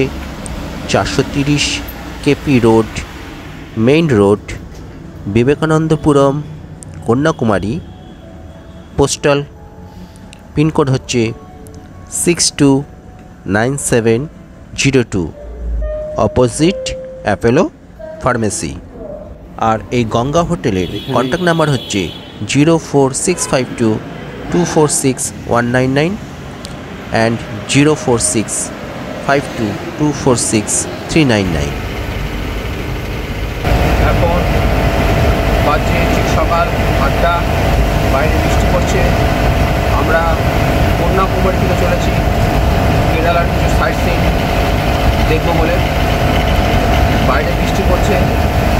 430 KP road, main road, Vivekanandapuram, Kanyakumari. Postal pincode হচ্ছে 629702, অপোজিট অ্যাপোলো ফার্মেসি। আর এই গঙ্গা হোটেলের কন্ট্যাক্ট নাম্বার হচ্ছে 04652246199 অ্যান্ড 04652246399। এখন বাজে ঠিক সকাল 8টা, বাইরে বৃষ্টি পড়ছে। আমরা কন্যাকুমারী থেকে চলেছি কেরালার কিছু সাইট সিন দেখবো বলে। বাইরে বৃষ্টি পড়ছে,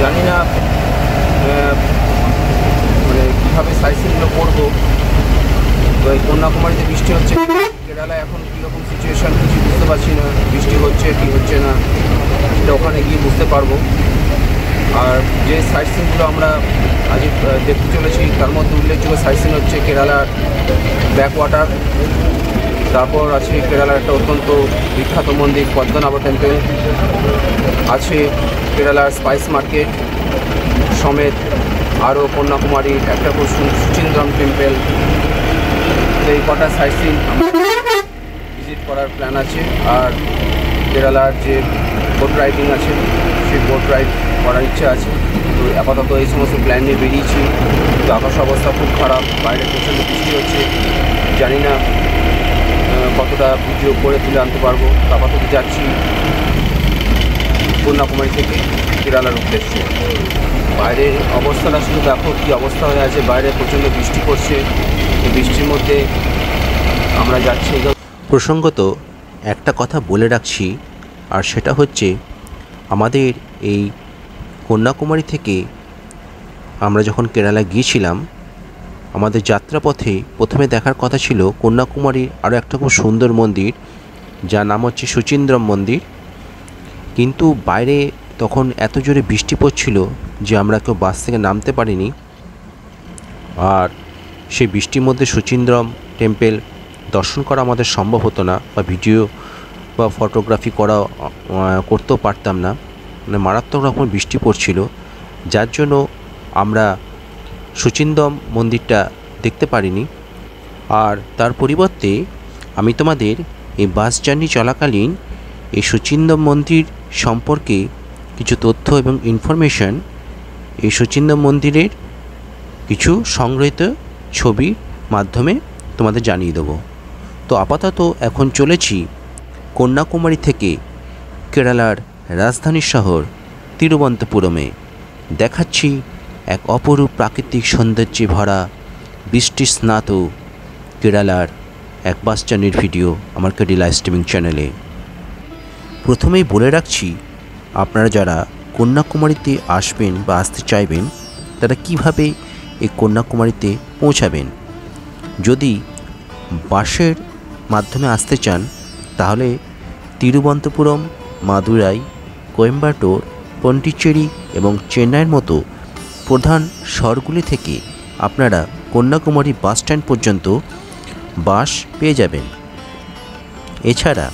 জানি না মানে কীভাবে সাইট সিনগুলো করবো। তো এই কন্যাকুমারীতে বৃষ্টি হচ্ছে, কেরালায় এখন কীরকম সিচুয়েশান কিছু বুঝতে পারছি না। বৃষ্টি হচ্ছে কি হচ্ছে না সেটা ওখানে গিয়ে বুঝতে পারবো। আর যে সাইট সিনগুলো আমরা আজ দেখতে চলেছি তার মধ্যে উল্লেখযোগ্য সাইট সিন হচ্ছে কেরালার ব্যাকওয়াটার, তারপর আছে কেরালার একটা অত্যন্ত বিখ্যাত মন্দির পদ্মনাভ টেম্পল, আছে কেরালার স্পাইস মার্কেট সমেত আরও কন্যাকুমারীর একটা সুচিন্দ্রম টেম্পল। এই কটা সাইট সিন ভিজিট করার প্ল্যান আছে। আর কেরালার যে বোট রাইডিং আছে সেই বোট রাইড করার ইচ্ছা আছে। তো আপাতত এই সমস্ত প্ল্যান নিয়ে বেরিয়েছি। তো আকাশ অবস্থা খুব খারাপ, বাইরে প্রচণ্ড বৃষ্টি হচ্ছে, জানি না কতটা ভিডিও করে তুলে আনতে পারবো। আপাতত যাচ্ছি কন্যাকুমারী থেকে কেরালার উদ্দেশ্যে। বাইরের অবস্থাটা শুধু দেখো কী অবস্থা হয়ে আছে, বাইরে প্রচণ্ড বৃষ্টি পড়ছে। এই বৃষ্টির মধ্যে আমরা যাচ্ছি। প্রসঙ্গত একটা কথা বলে রাখছি, আর সেটা হচ্ছে আমাদের এই কন্যাকুমারী থেকে আমরা যখন কেরালা গিয়েছিলাম, আমাদের যাত্রাপথে প্রথমে দেখার কথা ছিল কন্যাকুমারীর আরও একটা খুব সুন্দর মন্দির, যার নাম হচ্ছে সুচিন্দ্রম মন্দির। কিন্তু বাইরে তখন এত জোরে বৃষ্টি পড়ছিল যে আমরা কেউ বাস থেকে নামতে পারিনি। আর সেই বৃষ্টির মধ্যে সুচিন্দ্রম টেম্পল দর্শন করা আমাদের সম্ভব হতো না, বা ভিডিও বা ফটোগ্রাফি করতেও পারতাম না, মানে মারাত্মক রকম বৃষ্টি পড়ছিল, যার জন্য আমরা সুচিন্দ্রম মন্দিরটা দেখতে পারিনি। আর তার পরিবর্তে আমি তোমাদের এই বাস জার্নি চলাকালীন এই সুচিন্দ্রম মন্দির সম্পর্কে কিছু তথ্য এবং ইনফরমেশন, এই সুচিন্দ্রম মন্দিরের কিছু সংগৃহীত ছবির মাধ্যমে তোমাদের জানিয়ে দেবো। তো আপাতত এখন চলেছি কন্যাকুমারী থেকে কেরালার রাজধানী শহর তিরুবন্তপুরমে। দেখাচ্ছি এক অপরূপ প্রাকৃতিক সৌন্দর্যে ভরা বৃষ্টি স্নাত কেরালার এক বাস জার্নির ভিডিও আমার কেডি লাইভ স্ট্রিমিং চ্যানেলে। প্রথমেই বলে রাখছি, আপনারা যারা কন্যাকুমারীতে আসবেন বা আসতে চাইবেন তারা কিভাবে এই কন্যাকুমারীতে পৌঁছাবেন। যদি বাসের মাধ্যমে আসতে চান তাহলে তিরুবন্তপুরম, মাদুরাই, কোয়েম্বাটোর, পন্ডিচেরি এবং চেন্নাইয়ের মতো প্রধান শহরগুলি থেকে আপনারা কন্যাকুমারী বাস স্ট্যান্ড পর্যন্ত বাস পেয়ে যাবেন। এছাড়া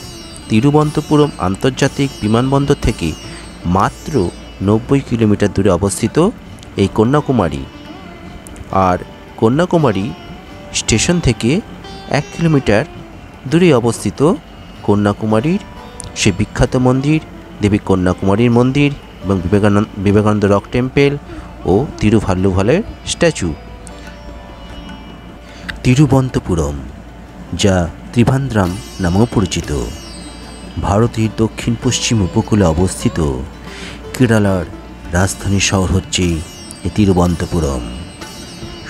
তিরুবন্তপুরম আন্তর্জাতিক বিমানবন্দর থেকে মাত্র 90 কিলোমিটার দূরে অবস্থিত এই কন্যাকুমারী। আর কন্যাকুমারী স্টেশন থেকে 1 কিলোমিটার দূরে অবস্থিত কন্যাকুমারীর সে বিখ্যাত মন্দির দেবী কন্যাকুমারীর মন্দির এবং বিবেকানন্দ রক টেম্পল ও তিরুভাল্লুভালের স্ট্যাচু। তিরুবন্তপুরম, যা ত্রিভান্দ্রাম নামেও পরিচিত, ভারতের দক্ষিণ পশ্চিম উপকূলে অবস্থিত কেরালার রাজধানী শহর হচ্ছে তিরুবন্তপুরম।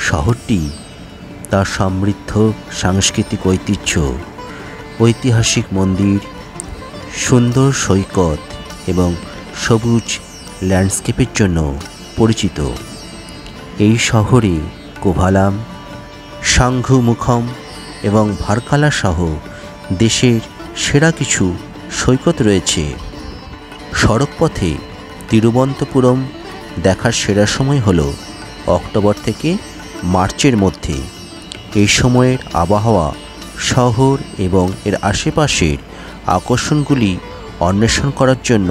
শহরটি তার সমৃদ্ধ সাংস্কৃতিক ঐতিহ্য, ঐতিহাসিক মন্দির, সুন্দর সৈকত এবং সবুজ ল্যান্ডস্কেপের জন্য পরিচিত। এই শহরে কোভালাম, সাঙ্ঘুমুখম এবং ভার্কালা সহ দেশের সেরা কিছু সৈকত রয়েছে। সড়কপথে তিরুবন্তপুরম দেখার সেরা সময় হল অক্টোবর থেকে মার্চের মধ্যে। এই সময়ের আবহাওয়া শহর এবং এর আশেপাশের আকর্ষণগুলি অন্বেষণ করার জন্য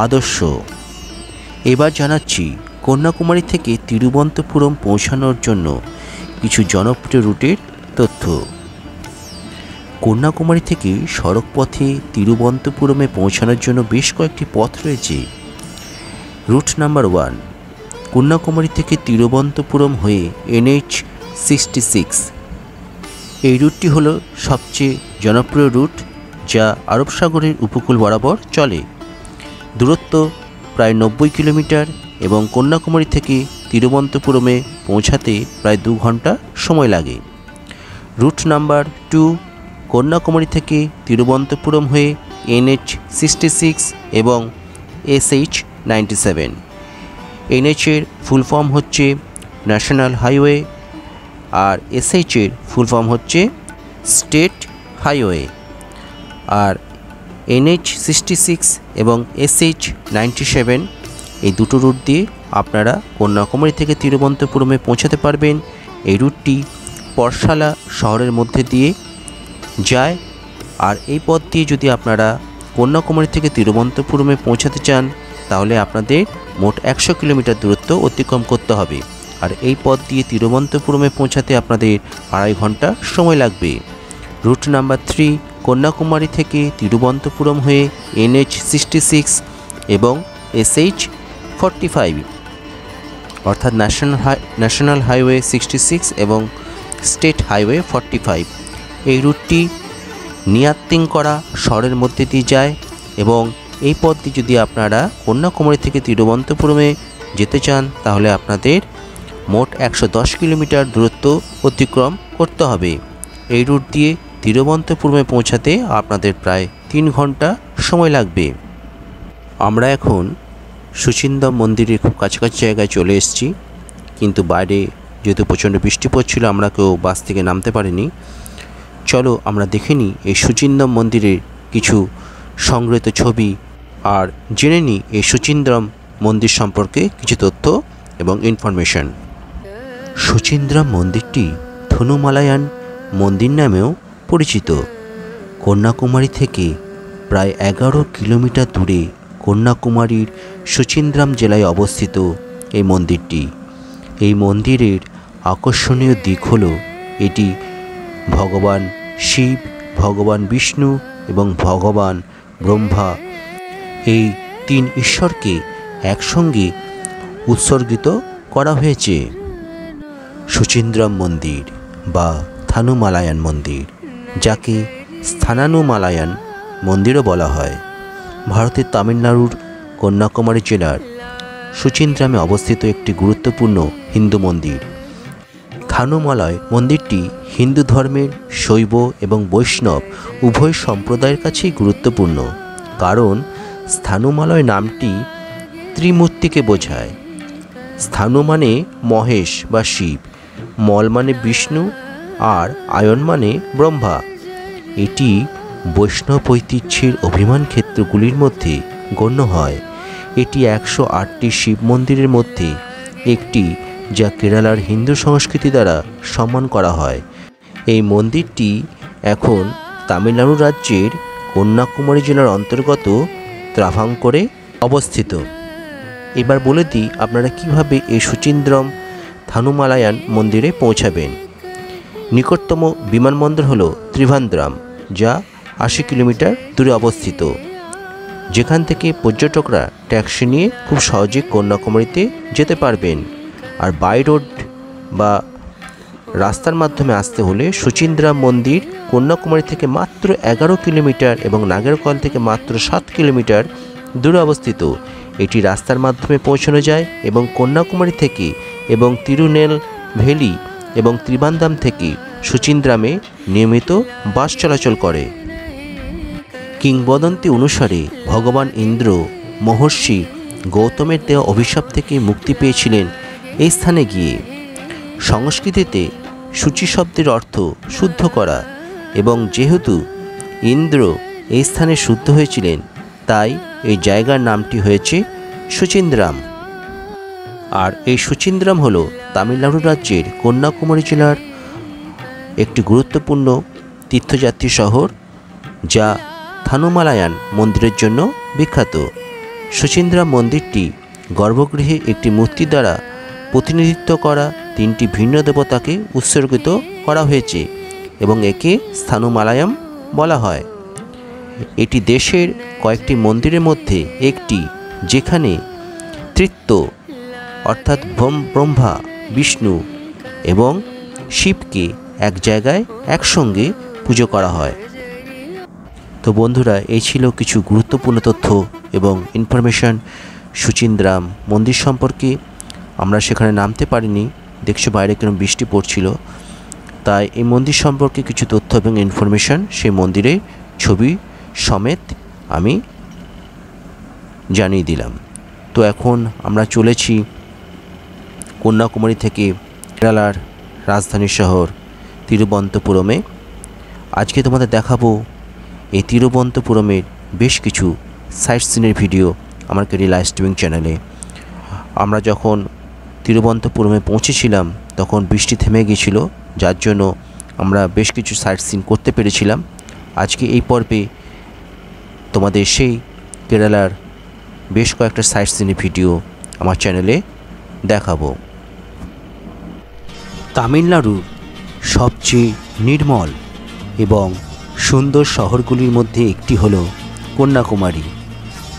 আদর্শ। এবার জানাচ্ছি কন্যাকুমারী থেকে তিরুবন্তপুরম পৌঁছানোর জন্য কিছু জনপ্রিয় রুটের তথ্য। কন্যাকুমারী থেকে সড়কপথে তিরুবন্তপুরমে পৌঁছানোর জন্য বেশ কয়েকটি পথ রয়েছে। রুট নাম্বার 1, কন্যাকুমারী থেকে তিরুবন্তপুরম হয়ে NH66। এই রুটটি হলো সবচেয়ে জনপ্রিয় রুট, যা আরব সাগরের উপকূল বরাবর চলে। দূরত্ব প্রায় 90 কিলোমিটার এবং কন্যাকুমারী থেকে তিরুবন্তপুরমে পৌঁছাতে প্রায় 2 ঘন্টা সময় লাগে। রুট নাম্বার 2, কন্যাকুমারী থেকে তিরুবন্তপুরম হয়ে NH66 এবং SH97। NH এর ফুল ফর্ম হচ্ছে ন্যাশনাল হাইওয়ে, আর SH এর ফুল ফর্ম হচ্ছে স্টেট হাইওয়ে। আর NH66 এবং SH97 এই দুটো রুট দিয়ে আপনারা কন্যাকুমারী থেকে তিরুবন্তপুরমে পৌঁছাতে পারবেন। এই রুটটি পরশালা শহরের মধ্যে দিয়ে যায়। আর এই পথ দিয়ে যদি আপনারা কন্যাকুমারী থেকে তিরুবন্তপুরমে পৌঁছাতে চান তাহলে আপনাদের মোট 100 কিলোমিটার দূরত্ব অতিক্রম করতে হবে। আর এই পথ দিয়ে তিরুবন্তপুরমে পৌঁছাতে আপনাদের 2.5 ঘন্টা সময় লাগবে। রুট নাম্বার 3, কন্যাকুমারী থেকে তিরুবন্তপুরম হয়ে NH66 এবং SH45 অর্থাৎ ন্যাশনাল হাইওয়ে 66 এবং স্টেট হাইওয়ে 45। এই রুটটি নিয়াত্তিংকরা শহরের মধ্যে দিয়ে যায় এবং এই পথ দিয়ে যদি আপনারা কন্যাকুমারী থেকে তিরুবনন্তপুরমে যেতে চান তাহলে আপনাদের মোট 110 কিলোমিটার দূরত্ব অতিক্রম করতে হবে। এই রুট দিয়ে তিরুবনন্তপুরমে পৌঁছাতে আপনাদের প্রায় 3 ঘন্টা সময় লাগবে। আমরা এখন সুচিন্দ্রম মন্দিরের খুব কাছাকাছি জায়গায় চলে এসেছি, কিন্তু বাইরে যেহেতু প্রচণ্ড বৃষ্টি পড়ছিল আমরা কেউ বাস থেকে নামতে পারিনি। চলো আমরা দেখে নিই এই সুচিন্দ্রম মন্দিরের কিছু সংগৃহীত ছবি আর জেনে নিই এই সুচিন্দ্রম মন্দির সম্পর্কে কিছু তথ্য এবং ইনফরমেশন। সুচিন্দ্রম মন্দিরটি থানুমালায়ান মন্দির নামেও পরিচিত। কন্যাকুমারী থেকে প্রায় 11 কিলোমিটার দূরে কন্যাকুমারীর সুচিন্দ্রম জেলায় অবস্থিত এই মন্দিরটি। এই মন্দিরের আকর্ষণীয় দিক হল এটি ভগবান শিব, ভগবান বিষ্ণু এবং ভগবান ব্রহ্মা এই 3 ঈশ্বরকে একসঙ্গে উৎসর্গিত করা হয়েছে। সুচিন্দ্রম মন্দির বা থানুমালায়ান মন্দির, যাকে স্থানানুমালায়ান মন্দিরও বলা হয়, ভারতের তামিলনাড়ুর কন্যাকুমারী জেলার সুচিন্দ্রমে অবস্থিত একটি গুরুত্বপূর্ণ হিন্দু মন্দির। থানুমালয় মন্দিরটি হিন্দু ধর্মের শৈব এবং বৈষ্ণব উভয় সম্প্রদায়ের কাছেই গুরুত্বপূর্ণ, কারণ স্থানুমালয় নামটি ত্রিমূর্তিকে বোঝায়। স্থানু মানে মহেশ বা শিব, মল মানে বিষ্ণু আর আয়ন মানে ব্রহ্মা। এটি বৈষ্ণব ঐতিহ্যের অভিমান ক্ষেত্রগুলির মধ্যে গণ্য হয়। এটি 108টি শিব মন্দিরের মধ্যে একটি, যা কেরালার হিন্দু সংস্কৃতি দ্বারা সম্মান করা হয়। এই মন্দিরটি এখন তামিলনাড়ু রাজ্যের কন্যাকুমারী জেলার অন্তর্গত ত্রাভাঙ্করে অবস্থিত। এবার বলে দিই আপনারা কিভাবে এই সুচিন্দ্রম থানুমালায়ান মন্দিরে পৌঁছাবেন। নিকটতম বিমানবন্দর হল ত্রিভান্দ্রম, যা 80 কিলোমিটার দূরে অবস্থিত, যেখান থেকে পর্যটকরা ট্যাক্সি নিয়ে খুব সহজে কন্যাকুমারীতে যেতে পারবেন। আর বাই রোড বা রাস্তার মাধ্যমে আসতে হলে সুচিন্দ্রম মন্দির কন্যাকুমারী থেকে মাত্র 11 কিলোমিটার এবং নাগেরকল থেকে মাত্র 7 কিলোমিটার দূরে অবস্থিত। এটি রাস্তার মাধ্যমে পৌঁছানো যায় এবং কন্যাকুমারী থেকে এবং তিরুনেলভেলি এবং ত্রিবান্দ্রম থেকে সুচিন্দ্রমে নিয়মিত বাস চলাচল করে। কিংবদন্তি অনুসারে ভগবান ইন্দ্র মহর্ষি গৌতমের দেওয়া অভিশাপ থেকে মুক্তি পেয়েছিলেন এই স্থানে গিয়ে। সংস্কৃতিতে শুচি শব্দের অর্থ শুদ্ধ করা, এবং যেহেতু ইন্দ্র এই স্থানে শুদ্ধ হয়েছিলেন তাই এই জায়গার নামটি হয়েছে সুচিন্দ্রম। আর এই সুচিন্দ্রম হল তামিলনাড়ু রাজ্যের কন্যাকুমারী জেলার একটি গুরুত্বপূর্ণ তীর্থযাত্রী শহর, যা থানুমালায়ান মন্দিরের জন্য বিখ্যাত। সুচিন্দ্রম মন্দিরটি গর্ভগৃহে একটি মূর্তি দ্বারা প্রতিনিধিত্ব করা 3টি ভিন্ন দেবতাকে উৎসর্গিত করা হয়েছে এবং একে স্থানুমালায়াম বলা হয়। এটি দেশের কয়েকটি মন্দিরের মধ্যে একটি, যেখানে ত্রিত্ব অর্থাৎ ব্রহ্মা, বিষ্ণু এবং শিবকে এক জায়গায় একসঙ্গে পুজো করা হয়। তো বন্ধুরা, এই ছিল কিছু গুরুত্বপূর্ণ তথ্য এবং ইনফরমেশন সুচিন্দ্রম মন্দির সম্পর্কে। আমরা সেখানে নামতে পারিনি, দেখছো বাইরে কেন বৃষ্টি পড়ছিল, তাই এই মন্দির সম্পর্কে কিছু তথ্য এবং ইনফরমেশন সেই মন্দিরের ছবি সমেত আমি জানিয়ে দিলাম। তো এখন আমরা চলেছি কন্যাকুমারী থেকে কেরালার রাজধানী শহর তিরুবনন্তপুরমে। আজকে তোমাদের দেখাবো এই তিরুবনন্তপুরমের বেশ কিছু সাইট সিনের ভিডিও আমার কেরিয়া লাইভ স্ট্রিমিং চ্যানেলে। আমরা যখন তিরুবনন্তপুরমে পৌঁছেছিলাম তখন বৃষ্টি থেমে গিয়েছিল, যার জন্য আমরা বেশ কিছু সাইট সিন করতে পেরেছিলাম। আজকে এই পর্বে তোমাদের সেই কেরালার বেশ কয়েকটা সাইট সিনের ভিডিও আমার চ্যানেলে দেখাবো। তামিলনাড়ুর সবচেয়ে নির্মল এবং সুন্দর শহরগুলির মধ্যে একটি হল কন্যাকুমারী,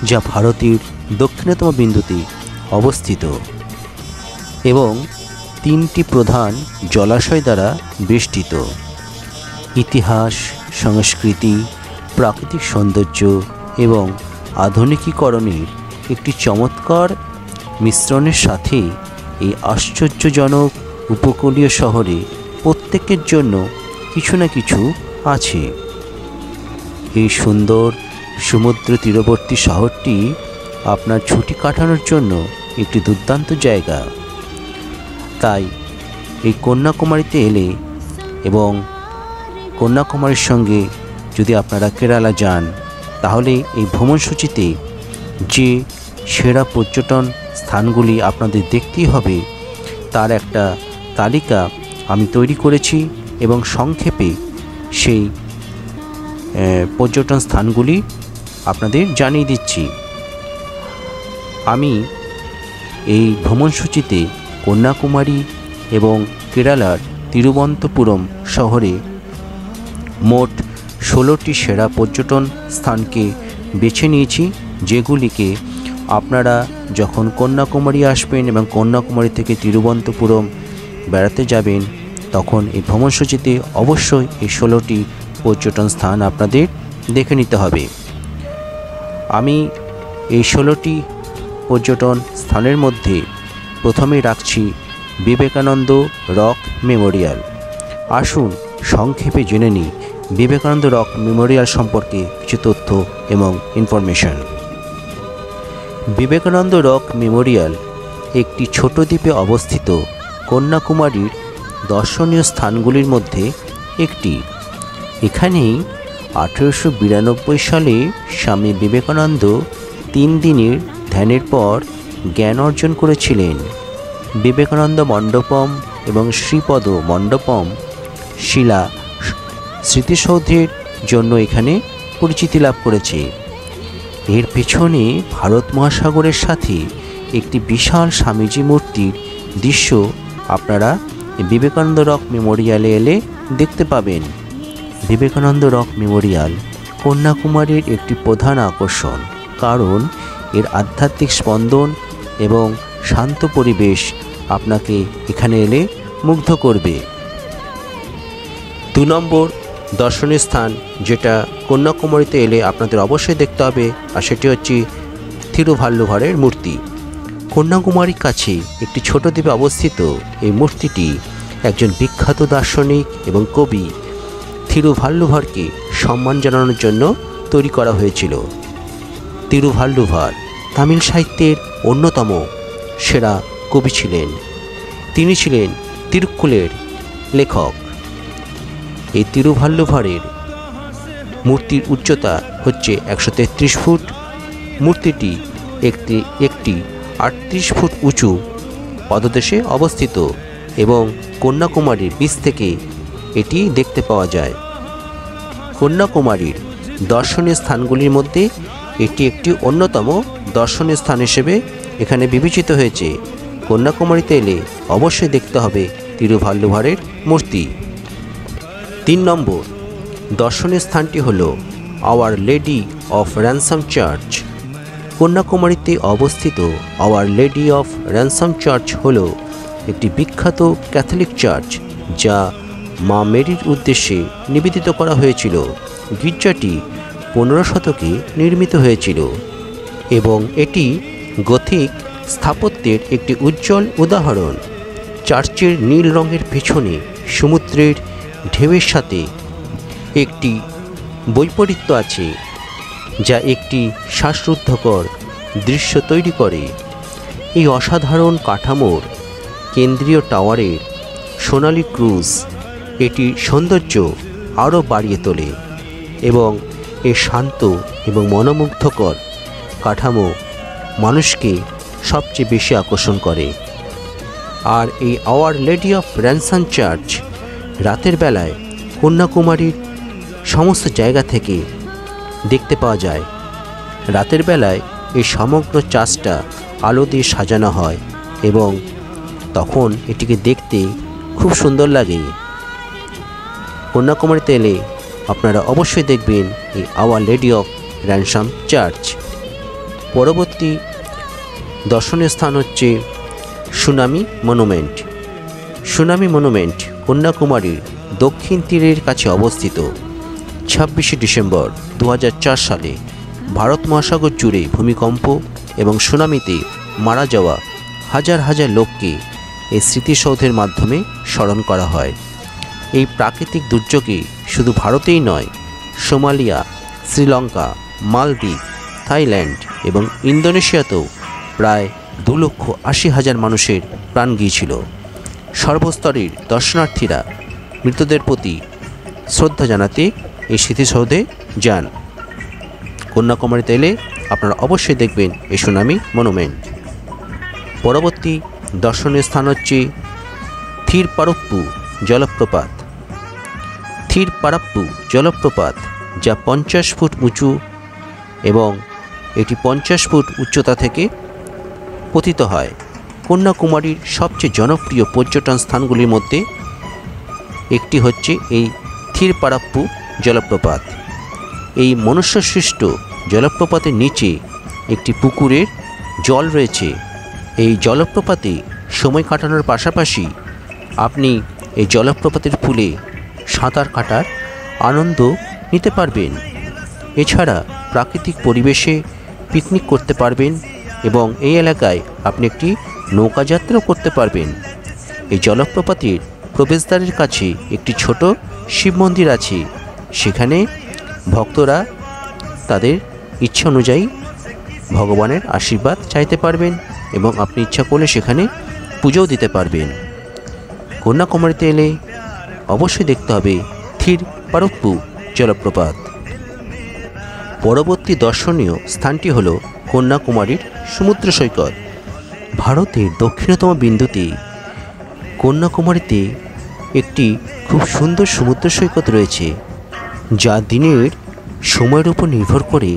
যা ভারতের দক্ষিণতম বিন্দুতে অবস্থিত এবং 3টি প্রধান জলাশয় দ্বারা বেষ্টিত। ইতিহাস, সংস্কৃতি, প্রাকৃতিক সৌন্দর্য এবং আধুনিকীকরণের একটি চমৎকার মিশ্রণের সাথে এই আশ্চর্যজনক উপকূলীয় শহরে প্রত্যেকের জন্য কিছু না কিছু আছে। এই সুন্দর সমুদ্র তীরবর্তী শহরটি আপনার ছুটি কাটানোর জন্য একটি দুর্দান্ত জায়গা। তাই এই কন্যাকুমারীতে এলে এবং কন্যাকুমারীর সঙ্গে যদি আপনারা কেরালা যান, তাহলে এই ভ্রমণসূচিতে যে সেরা পর্যটন স্থানগুলি আপনাদের দেখতেই হবে তার একটা তালিকা আমি তৈরি করেছি এবং সংক্ষেপে সেই পর্যটন স্থানগুলি আপনাদের জানিয়ে দিচ্ছি। আমি এই ভ্রমণসূচিতে কন্যাকুমারী এবং কেরালার তিরুবনন্তপুরম শহরে মোট 16টি সেরা পর্যটন স্থানকে বেছে নিয়েছি, যেগুলিকে আপনারা যখন কন্যাকুমারী আসবেন এবং কন্যাকুমারী থেকে তিরুবনন্তপুরম বেড়াতে যাবেন, তখন এই ভ্রমণসূচিতে অবশ্যই এই 16টি পর্যটন স্থান আপনাদের দেখে নিতে হবে। আমি এই 16টি পর্যটন স্থানের মধ্যে প্রথমেই রাখছি বিবেকানন্দ রক মেমোরিয়াল। আসুন সংক্ষেপে জেনে নিই বিবেকানন্দ রক মেমোরিয়াল সম্পর্কে কিছু তথ্য এবং ইনফরমেশন। বিবেকানন্দ রক মেমোরিয়াল একটি ছোট দ্বীপে অবস্থিত কন্যাকুমারীর দর্শনীয় স্থানগুলির মধ্যে একটি। এখানেই 1892 সালে স্বামী বিবেকানন্দ 3 দিনের ধ্যানের পর জ্ঞান অর্জন করেছিলেন। বিবেকানন্দ মণ্ডপম এবং শ্রীপদ মণ্ডপম শিলা স্মৃতিসৌধের জন্য এখানে পরিচিতি লাভ করেছে। এর পেছনে ভারত মহাসাগরের সাথে একটি বিশাল স্বামীজি মূর্তির দৃশ্য আপনারা বিবেকানন্দ রক মেমোরিয়ালে এলে দেখতে পাবেন। বিবেকানন্দ রক মেমোরিয়াল কন্যাকুমারীর একটি প্রধান আকর্ষণ, কারণ এর আধ্যাত্মিক স্পন্দন এবং শান্ত পরিবেশ আপনাকে এখানে এলে মুগ্ধ করবে। 2 নম্বর দর্শনীয় স্থান যেটা কন্যাকুমারীতে এলে আপনাদের অবশ্যই দেখতে হবে, আর সেটি হচ্ছে থিরুভাল্লুভারের মূর্তি। কন্যাকুমারীর কাছে একটি ছোট দ্বীপে অবস্থিত এই মূর্তিটি একজন বিখ্যাত দার্শনিক এবং কবি থিরুভাল্লুভারকে সম্মান জানানোর জন্য তৈরি করা হয়েছিল। থিরুভাল্লুভার তামিল সাহিত্যের অন্যতম সেরা কবি ছিলেন। তিনি ছিলেন তিরুক্কুলের লেখক। এই থিরুভাল্লুভারের মূর্তির উচ্চতা হচ্ছে 133 ফুট। মূর্তিটি একটি 38 ফুট উঁচু পদদেশে অবস্থিত এবং কন্যাকুমারীর বীচ থেকে এটি দেখতে পাওয়া যায়। কন্যাকুমারীর দর্শনীয় স্থানগুলির মধ্যে এটি একটি অন্যতম দর্শনীয় স্থান হিসেবে এখানে বিবেচিত হয়েছে। কন্যাকুমারীতে এলে অবশ্যই দেখতে হবে থিরুভাল্লুভারের মূর্তি। 3 নম্বর দর্শনীয় স্থানটি হল our lady of ransom church. কন্যাকুমারীতে অবস্থিত our lady of ransom church হল একটি বিখ্যাত ক্যাথলিক চার্চ, যা মা মেরির উদ্দেশ্যে নিবেদিত করা হয়েছিল। গির্জাটি 15 শতকে নির্মিত হয়েছিল এবং এটি গথিক স্থাপত্যের একটি উজ্জ্বল উদাহরণ। চার্চের নীল রঙের পেছনে সমুদ্রের ঢেউয়ের সাথে একটি বৈপরীত্য আছে, যা একটি শ্বাসরুদ্ধকর দৃশ্য তৈরি করে। এই অসাধারণ কাঠামোর কেন্দ্রীয় টাওয়ারের সোনালি ক্রুজ এটির সৌন্দর্য আরও বাড়িয়ে তোলে এবং এর শান্ত এবং মনোমুগ্ধকর কাঠামো মানুষকে সবচেয়ে বেশি আকর্ষণ করে। আর এই our lady of ransom church রাতের বেলায় কন্যাকুমারীর সমস্ত জায়গা থেকে দেখতে পাওয়া যায়। রাতের বেলায় এই সমগ্র চার্চটা আলো দিয়ে সাজানো হয় এবং তখন এটিকে দেখতে খুব সুন্দর লাগে। কন্যাকুমারীতে এলে আপনারা অবশ্যই দেখবেন এই our lady of ransom church. পরবর্তী দর্শনীয় স্থান হচ্ছে সুনামি মনুমেন্ট। সুনামি মনুমেন্ট কন্যাকুমারীর দক্ষিণ তীরের কাছে অবস্থিত। 26শে ডিসেম্বর 2004 সালে ভারত মহাসাগর জুড়ে ভূমিকম্প এবং সুনামিতে মারা যাওয়া হাজার হাজার লোককে এই স্মৃতিসৌধের মাধ্যমে স্মরণ করা হয়। এই প্রাকৃতিক দুর্যোগে শুধু ভারতেই নয়, সোমালিয়া, শ্রীলঙ্কা, মালদ্বীপ, থাইল্যান্ড এবং ইন্দোনেশিয়াতেও প্রায় 2,80,000 মানুষের প্রাণ গিয়েছিল। সর্বস্তরের দর্শনার্থীরা মৃতদের প্রতি শ্রদ্ধা জানাতে এই স্মৃতিসৌধে যান। কন্যাকুমারীতে এলে আপনারা অবশ্যই দেখবেন এই সুনামি মনুমেন্ট। পরবর্তী দর্শনীয় স্থান হচ্ছে থিরপারপ্পু জলপ্রপাত। থিরপারপ্পু জলপ্রপাত, যা 50 ফুট উঁচু এবং এটি 50 ফুট উচ্চতা থেকে পতিত হয়। কন্যাকুমারীর সবচেয়ে জনপ্রিয় পর্যটন স্থানগুলির মধ্যে একটি হচ্ছে এই থিরপারপ্পু জলপ্রপাত। এই মনুষ্যসৃষ্ট জলপ্রপাতের নিচে একটি পুকুরের জল রয়েছে। এই জলপ্রপাতে সময় কাটানোর পাশাপাশি আপনি এই জলপ্রপাতের পুলে সাঁতার কাটার আনন্দ নিতে পারবেন। এছাড়া প্রাকৃতিক পরিবেশে পিকনিক করতে পারবেন এবং এই এলাকায় আপনি একটি নৌকাযাত্রাও করতে পারবেন। এই জলপ্রপাতের প্রবেশদ্বারের কাছে একটি ছোট শিব মন্দির আছে। সেখানে ভক্তরা তাদের ইচ্ছা অনুযায়ী ভগবানের আশীর্বাদ চাইতে পারবেন এবং আপনি ইচ্ছা করলে সেখানে পুজোও দিতে পারবেন। কন্যাকুমারীতে এলে অবশ্যই দেখতে হবে থিরপারপ্পু জলপ্রপাত। পরবর্তী দর্শনীয় স্থানটি হল কন্যাকুমারীর সমুদ্র সৈকত। ভারতের দক্ষিণতম বিন্দুতে কন্যাকুমারীতে একটি খুব সুন্দর সমুদ্র সৈকত রয়েছে, যা দিনের সময়ের উপর নির্ভর করে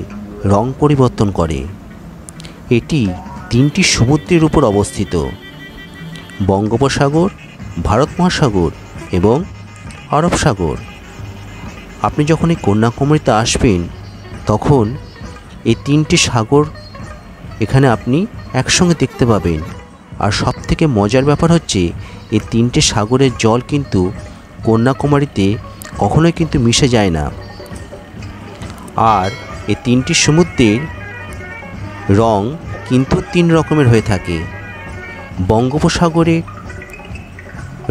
রং পরিবর্তন করে। এটি 3টি সমুদ্রের উপর অবস্থিত: বঙ্গোপসাগর, ভারত মহাসাগর এবং আরব সাগর। আপনি যখন এই কন্যাকুমারীতে আসবেন তখন এই 3টি সাগর এখানে আপনি একসঙ্গে দেখতে পাবেন। আর সবথেকে মজার ব্যাপার হচ্ছে এই 3টে সাগরের জল কিন্তু কন্যাকুমারীতে কখনোই কিন্তু মিশে যায় না। আর এই 3টি সমুদ্রের রং কিন্তু 3 রকমের হয়ে থাকে। বঙ্গোপসাগরে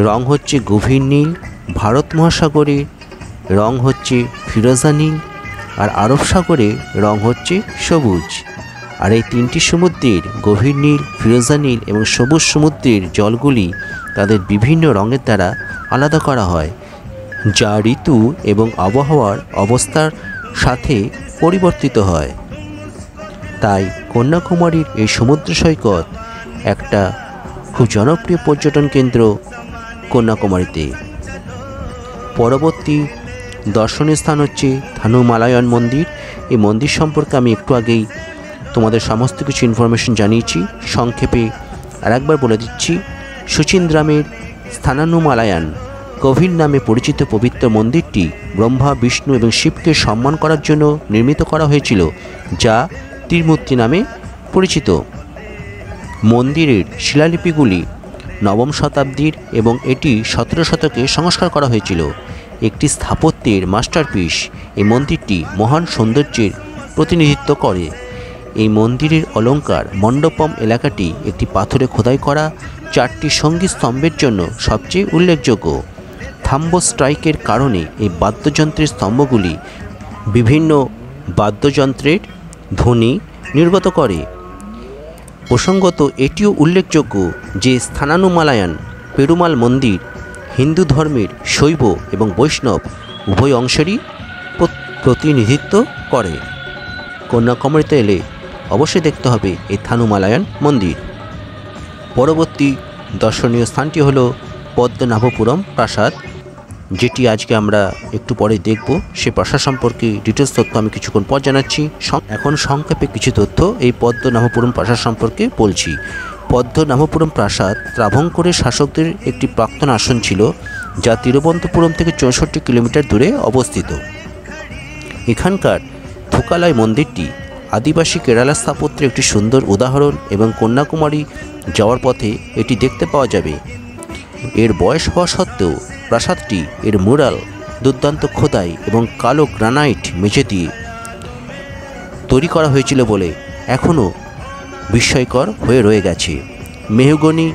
রং হচ্ছে গভীর নীল, ভারত মহাসাগরে রং হচ্ছে ফিরোজা নীল, আর আরব সাগরে রং হচ্ছে সবুজ। আর এই 3টি সমুদ্রের গভীর নীল, ফিরোজা নীল এবং সবুজ সমুদ্রের জলগুলি তাদের বিভিন্ন রঙের দ্বারা আলাদা করা হয়, যা ঋতু এবং আবহাওয়ার অবস্থার সাথে পরিবর্তিত হয়। তাই কন্যাকুমারীর এই সমুদ্র সৈকত একটা খুব জনপ্রিয় পর্যটন কেন্দ্র কন্যাকুমারীতে। পরবর্তী দর্শনীয় স্থান হচ্ছে থানুমালায়ন মন্দির। এই মন্দির সম্পর্কে আমি একটু আগেই তোমাদের সমস্ত কিছু ইনফরমেশন জানিয়েছি। সংক্ষেপে আরেকবার বলে দিচ্ছি, সুচিন্দ্রামের স্থানানুমালায়ান কোভিল নামে পরিচিত পবিত্র মন্দিরটি ব্রহ্মা, বিষ্ণু এবং শিবকে সম্মান করার জন্য নির্মিত করা হয়েছিল, যা ত্রিমূর্তি নামে পরিচিত। মন্দিরের শিলালিপিগুলি 9ম শতাব্দীর এবং এটি 17 শতকে সংস্কার করা হয়েছিল। একটি স্থাপত্যের মাস্টারপিস, এই মন্দিরটি মহান সৌন্দর্যের প্রতিনিধিত্ব করে। এই মন্দিরের অলঙ্কার মণ্ডপম এলাকাটি একটি পাথরে খোদাই করা 4টি সঙ্গীত স্তম্ভের জন্য সবচেয়ে উল্লেখযোগ্য। থাম্বো স্ট্রাইকের কারণে এই বাদ্যযন্ত্রের স্তম্ভগুলি বিভিন্ন বাদ্যযন্ত্রের ধ্বনি নির্গত করে। প্রসঙ্গত এটিও উল্লেখযোগ্য যে স্থানানুমালায়ান পেরুমাল মন্দির হিন্দু ধর্মের শৈব এবং বৈষ্ণব উভয় অংশেরই প্রতিনিধিত্ব করে। কন্যাকুমারীতে এলে অবশ্যই দেখতে হবে এই থানুমালায়ান মন্দির। পরবর্তী দর্শনীয় স্থানটি হল পদ্মনাভপুরম প্রাসাদ, যেটি আজকে আমরা একটু পরে দেখব। সে প্রাসাদ সম্পর্কে ডিটেলস তথ্য আমি কিছুক্ষণ পর জানাচ্ছি। এখন সংক্ষেপে কিছু তথ্য এই পদ্মনাভপুরম প্রাসাদ সম্পর্কে বলছি। পদ্মনাভপুরম প্রাসাদ ত্রাভঙ্করের শাসকদের একটি প্রাক্তন আসন ছিল, যা তিরুবনন্তপুরম থেকে 64 কিলোমিটার দূরে অবস্থিত। এখানকার থুকালাই মন্দিরটি আদিবাসী কেরালা স্থাপত্যের একটি সুন্দর উদাহরণ এবং কন্যাকুমারী যাওয়ার পথে এটি দেখতে পাওয়া যাবে। এর বয়স হওয়া সত্ত্বেও প্রাসাদটি এর মুরাল, দুর্দান্ত খোদাই এবং কালো গ্রানাইট মেঝে দিয়ে তৈরি করা হয়েছিল বলে এখনও বিস্ময়কর হয়ে রয়ে গেছে। মেহগনি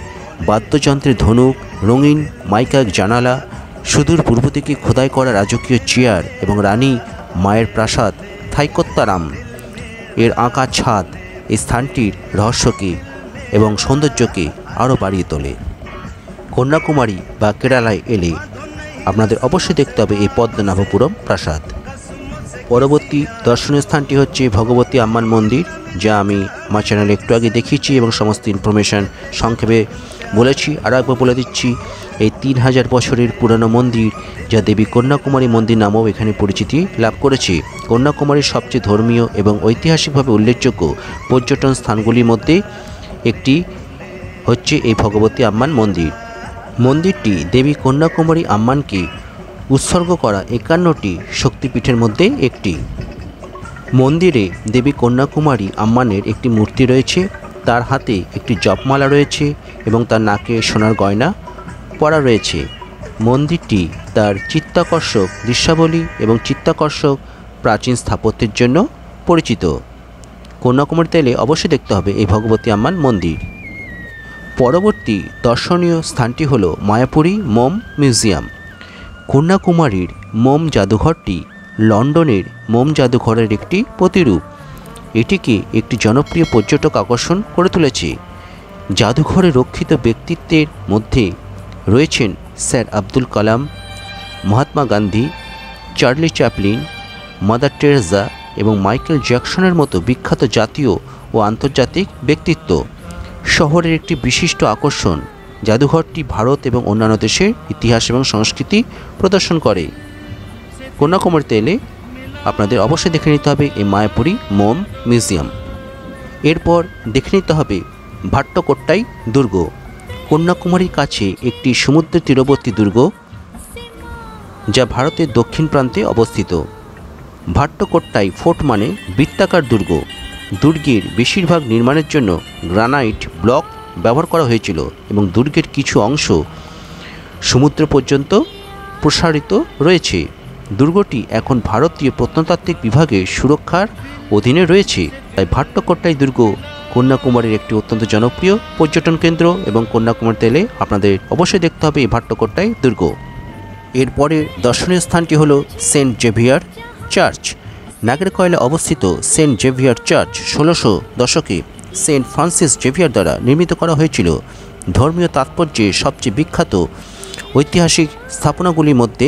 বাদ্যযন্ত্রের ধনুক, রঙিন মাইকা জানালা, সুদূর পূর্ব থেকে খোদাই করা রাজকীয় চেয়ার এবং রানী মায়ের প্রাসাদ থাইকোত্তারাম এর আঁকা ছাদ এই স্থানটির রহস্যকে এবং সৌন্দর্যকে আরও বাড়িয়ে তোলে। কন্যাকুমারী বা কেরালায় এলে আপনাদের অবশ্যই দেখতে হবে এই পদ্মনাভপুরম প্রাসাদ। পরবর্তী দর্শনীয় স্থানটি হচ্ছে ভগবতী আম্মান মন্দির, যা আমি আমার চ্যানেলে একটু আগে দেখিয়েছি এবং সমস্ত ইনফরমেশান সংক্ষেপে বলেছি। আরও একবার বলে দিচ্ছি, এই 3000 বছরের পুরানো মন্দির, যা দেবী কন্যাকুমারী মন্দির নামেও এখানে পরিচিতি লাভ করেছে। কন্যাকুমারীর সবচেয়ে ধর্মীয় এবং ঐতিহাসিকভাবে উল্লেখযোগ্য পর্যটন স্থানগুলির মধ্যে একটি হচ্ছে এই ভগবতী আম্মান মন্দির। মন্দিরটি দেবী কন্যাকুমারী আম্মানকে উৎসর্গ করা 51টি শক্তিপীঠের মধ্যে একটি। মন্দিরে দেবী কন্যাকুমারী আম্মানের একটি মূর্তি রয়েছে, তার হাতে একটি জপমালা রয়েছে এবং তার নাকে সোনার গয়না পরা রয়েছে। মন্দিরটি তার চিত্তাকর্ষক দৃশ্যাবলী এবং চিত্তাকর্ষক প্রাচীন স্থাপত্যের জন্য পরিচিত। কন্যাকুমারীতে এলে অবশ্যই দেখতে হবে এই ভগবতী আম্মান মন্দির। পরবর্তী দর্শনীয় স্থানটি হল মায়াপুরী মোম মিউজিয়াম। কন্যাকুমারীর মোম জাদুঘরটি লন্ডনের মোম জাদুঘরের একটি প্রতিরূপ। এটিকে একটি জনপ্রিয় পর্যটক আকর্ষণ করে তুলেছে। জাদুঘরে রক্ষিত ব্যক্তিত্বের মধ্যে রয়েছেন sir Abdul Kalam, Mahatma Gandhi, Charlie Chaplin, Mother Teresa এবং মাইকেল জ্যাকসনের মতো বিখ্যাত জাতীয় ও আন্তর্জাতিক ব্যক্তিত্ব। শহরের একটি বিশিষ্ট আকর্ষণ, জাদুঘরটি ভারত এবং অন্যান্য দেশের ইতিহাস এবং সংস্কৃতি প্রদর্শন করে। কন্যাকুমারীতে এলে আপনাদের অবশ্যই দেখে নিতে হবে এই মায়াপুরী মোম মিউজিয়াম। এরপর দেখে নিতে হবে ভাট্টকোট্টাই দুর্গ। কন্যাকুমারীর কাছে একটি সমুদ্র তীরবর্তী দুর্গ, যা ভারতের দক্ষিণ প্রান্তে অবস্থিত। ভাট্টকোট্টাই ফোর্ট মানে বৃত্তাকার দুর্গ। দুর্গের বেশিরভাগ নির্মাণের জন্য গ্রানাইট ব্লক ব্যবহার করা হয়েছিল এবং দুর্গের কিছু অংশ সমুদ্র পর্যন্ত প্রসারিত রয়েছে। দুর্গটি এখন ভারতীয় প্রত্নতাত্ত্বিক বিভাগের সুরক্ষার অধীনে রয়েছে। তাই ভাট্টকোট্টাই দুর্গ কন্যাকুমারীর একটি অত্যন্ত জনপ্রিয় পর্যটন কেন্দ্র এবং কন্যাকুমারীতে এলে আপনাদের অবশ্যই দেখতে হবে এই ভাট্টকোট্টাই দুর্গ। এরপরে দর্শনীয় স্থানটি হল সেন্ট জেভিয়ার চার্চ। নাগেরকয়েলে অবস্থিত সেন্ট জেভিয়ার চার্চ 1600 দশকে সেন্ট ফ্রান্সিস জেভিয়ার দ্বারা নির্মিত করা হয়েছিল। ধর্মীয় তাৎপর্যের সবচেয়ে বিখ্যাত ঐতিহাসিক স্থাপনাগুলির মধ্যে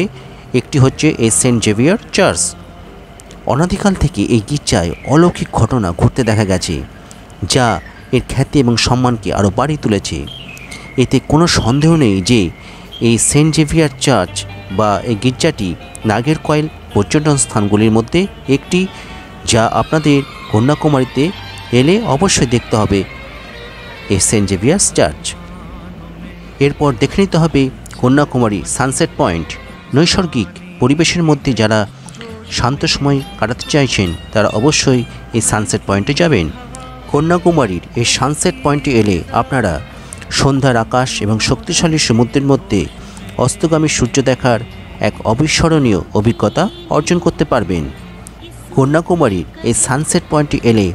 একটি হচ্ছে এই সেন্ট জেভিয়ার চার্চ। অনাদিকাল থেকে এই গির্জায় অলৌকিক ঘটনা ঘটতে দেখা গেছে, যা এর খ্যাতি এবং সম্মানকে আরও বাড়িয়ে তুলেছে। এতে কোনো সন্দেহ নেই যে এই সেন্ট জেভিয়ার চার্চ বা এই গির্জাটি নাগেরকয়েল পর্যটন স্থানগুলির মধ্যে একটি, যা আপনাদের কন্যাকুমারীতে এলে অবশ্যই দেখতে হবে এই সেন্ট জেভিয়ার্স চার্চ। এরপর দেখে নিতে হবে কন্যাকুমারী সানসেট পয়েন্ট। নৈসর্গিক পরিবেশের মধ্যে যারা শান্ত সময় কাটাতে চাইছেন তারা অবশ্যই এই সানসেট পয়েন্টে যাবেন। কন্যাকুমারীর এই সানসেট পয়েন্টে এলে আপনারা সন্ধ্যার আকাশ এবং শক্তিশালী সমুদ্রের মধ্যে অস্তগামী সূর্য দেখার এক অবিস্মরণীয় অভিজ্ঞতা অর্জন করতে পারবেন। কন্যাকুমারীর এই সানসেট পয়েন্টে এলে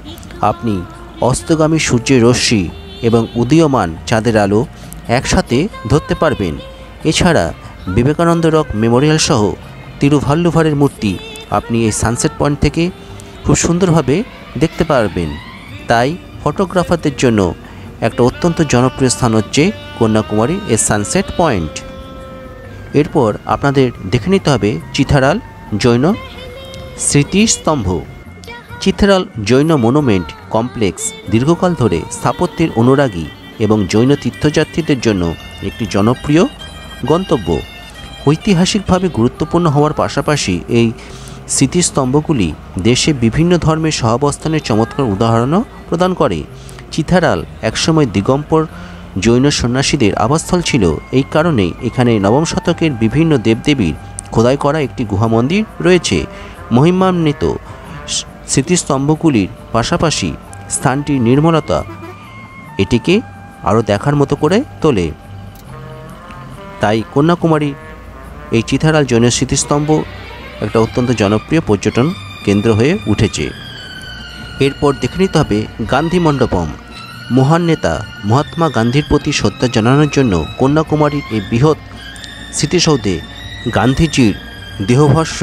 আপনি অস্তগামী সূর্যের রশ্মি এবং উদীয়মান চাঁদের আলো একসাথে ধরতে পারবেন। এছাড়া বিবেকানন্দ রক মেমোরিয়াল সহ তিরুভাল্লুভারের মূর্তি আপনি এই সানসেট পয়েন্ট থেকে খুব সুন্দরভাবে দেখতে পারবেন। তাই ফটোগ্রাফারদের জন্য একটা অত্যন্ত জনপ্রিয় স্থান হচ্ছে কন্যাকুমারী এই সানসেট পয়েন্ট। এরপর আপনাদের দেখে নিতে হবে চিথারাল জৈন স্মৃতিস্তম্ভ। চিথারাল জৈন মনুমেন্ট কমপ্লেক্স দীর্ঘকাল ধরে স্থাপত্যের অনুরাগী এবং জৈন তীর্থযাত্রীদের জন্য একটি জনপ্রিয় গন্তব্য। ঐতিহাসিকভাবে গুরুত্বপূর্ণ হওয়ার পাশাপাশি এই স্মৃতিস্তম্ভগুলি দেশে বিভিন্ন ধর্মের সহাবস্থানের চমৎকার উদাহরণও প্রদান করে। চিথারাল একসময় দিগম্বর জৈন সন্ন্যাসীদের আবাসস্থল ছিল। এই কারণে এখানে নবম শতকের বিভিন্ন দেবদেবীর খোদাই করা একটি গুহা মন্দির রয়েছে। মহিমান্বিত স্মৃতিস্তম্ভগুলির পাশাপাশি স্থানটির নির্মলতা এটিকে আরও দেখার মতো করে তোলে। তাই কন্যাকুমারী এই চিথারাল জৈন স্মৃতিস্তম্ভ একটা অত্যন্ত জনপ্রিয় পর্যটন কেন্দ্র হয়ে উঠেছে। এরপর দেখে নিতে হবে গান্ধী মণ্ডপম। মহান নেতা মহাত্মা গান্ধীর প্রতি শ্রদ্ধা জানানোর জন্য কন্যাকুমারীর এই বৃহৎ স্মৃতিসৌধে গান্ধীজির দেহভাস্য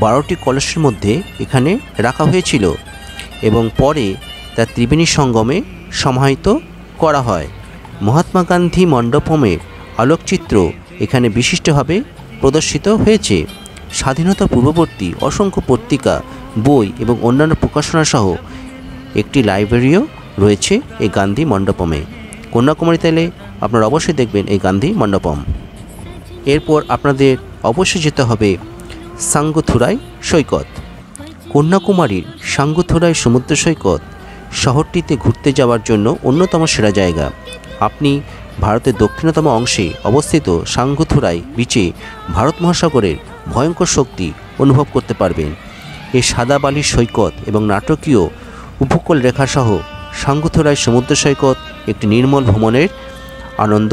12টি কলসের মধ্যে এখানে রাখা হয়েছিল এবং পরে তা ত্রিবেণী সঙ্গমে সমাহিত করা হয়। মহাত্মা গান্ধী মণ্ডপমের আলোকচিত্র এখানে বিশিষ্টভাবে প্রদর্শিত হয়েছে। স্বাধীনতা পূর্ববর্তী অসংখ্য পত্রিকা, বই এবং অন্যান্য প্রকাশনা সহ একটি লাইব্রেরিও রয়েছে এই গান্ধী মণ্ডপমে। কন্যাকুমারীতে এলে আপনারা অবশ্যই দেখবেন এই গান্ধী মণ্ডপম। এরপর আপনাদের অবশ্যই যেতে হবে সাঙ্গথুরাই সৈকত। কন্যাকুমারীর সাঙ্গথুরাই সমুদ্র সৈকত শহরটিতে ঘুরতে যাওয়ার জন্য অন্যতম সেরা জায়গা। আপনি ভারতের দক্ষিণতম অংশে অবস্থিত সাঙ্গথুরাই বিচে ভারত মহাসাগরের ভয়ঙ্কর শক্তি অনুভব করতে পারবেন। এই সাদা বালির সৈকত এবং নাটকীয় উপকূল রেখাসহ সাঙ্গথুরাই সমুদ্র সৈকত একটি নির্মল ভ্রমণের আনন্দ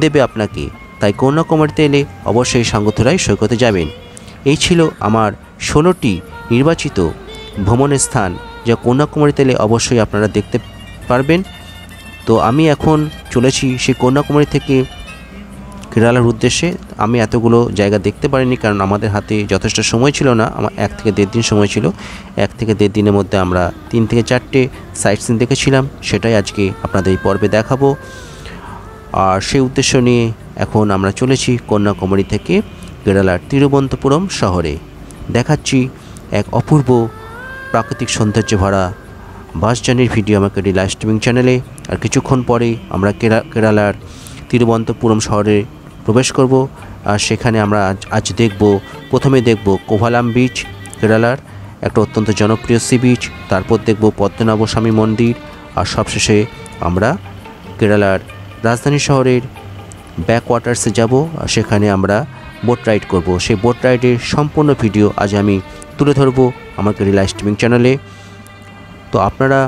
দেবে আপনাকে। তাই কন্যাকুমারীতে এলে অবশ্যই সাঙ্গথুরাই সৈকতে যাবেন। এই ছিল আমার 16টি নির্বাচিত ভ্রমণের স্থান, যা কন্যাকুমারীতে এলে অবশ্যই আপনারা দেখতে পারবেন। তো আমি এখন চলেছি সেই কন্যাকুমারী থেকে কেরালার উদ্দেশ্যে। আমি এতগুলো জায়গা দেখতে পারিনি, কারণ আমাদের হাতে যথেষ্ট সময় ছিল না। আমার 1 থেকে 1.5 দিন সময় ছিল। 1 থেকে 1.5 দিনের মধ্যে আমরা 3 থেকে 4টে সাইট সিন দেখেছিলাম। সেটাই আজকে আপনাদের এই পর্বে দেখাবো। আর সেই উদ্দেশ্য নিয়ে এখন আমরা চলেছি কন্যাকুমারী থেকে কেরালার তিরুবনন্তপুরম শহরে। দেখাচ্ছি এক অপূর্ব প্রাকৃতিক সৌন্দর্য ভরা বাস জার্নির ভিডিও আমাকে লাইভ স্ট্রিমিং চ্যানেলে। আর কিছুক্ষণ পরেই আমরা কেরালার তিরুবনন্তপুরম শহরে প্রবেশ করব। আর সেখানে আমরা আজ প্রথমে দেখব কোভালাম বিচ, কেরালার একটা অত্যন্ত জনপ্রিয় সি বিচ। তারপর দেখব পদ্মনাভ স্বামী মন্দির। আর সবশেষে আমরা কেরালার রাজধানী শহরের ব্যাকওয়াটার্সে যাব। আর সেখানে আমরা বোট রাইড করব। সেই বোট রাইডের সম্পূর্ণ ভিডিও আজ আমি তুলে ধরব আমার লাইভ স্ট্রিমিং চ্যানেলে। তো আপনারা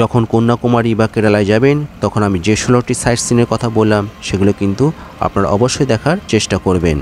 যখন কন্যাকুমারী বা কেরালায় যাবেন, তখন আমি যে 16টি সাইট সিনের কথা বললাম সেগুলো কিন্তু আপনারা অবশ্যই দেখার চেষ্টা করবেন।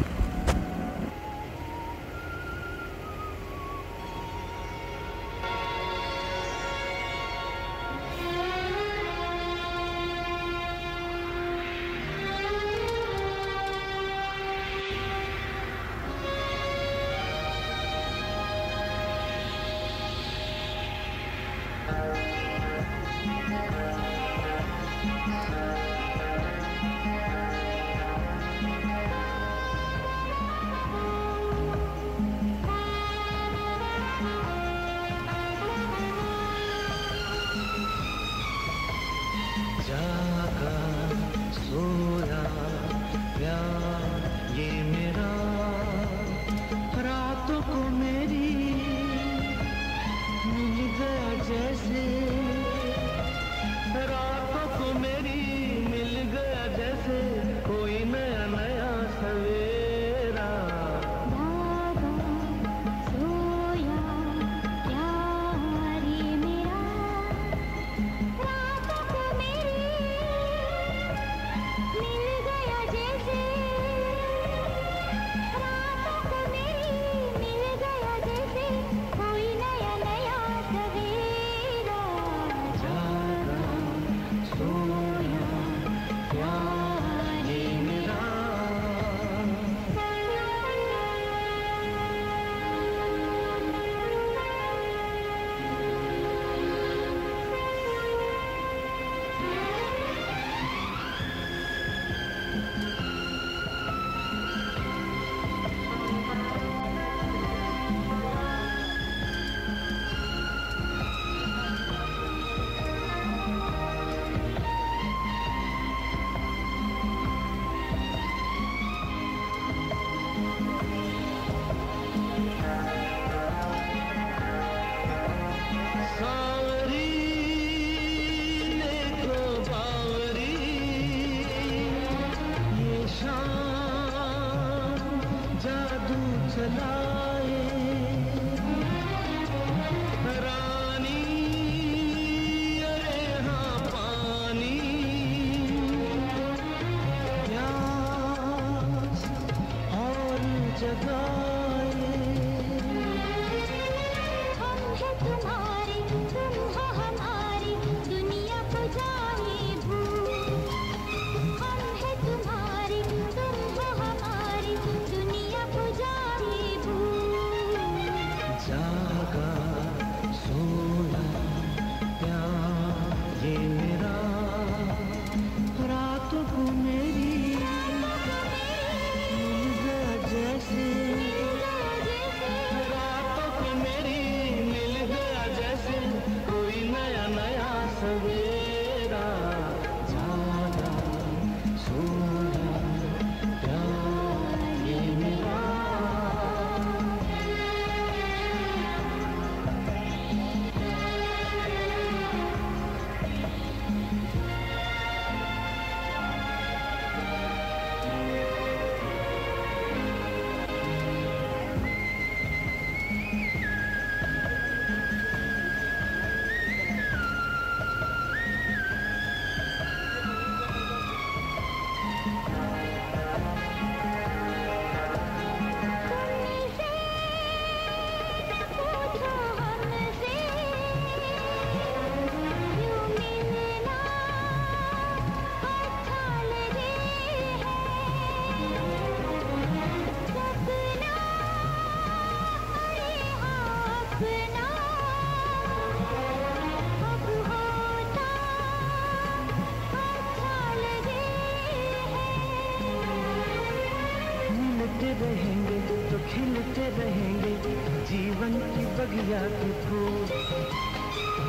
जगाए हम हैं तुम्हारे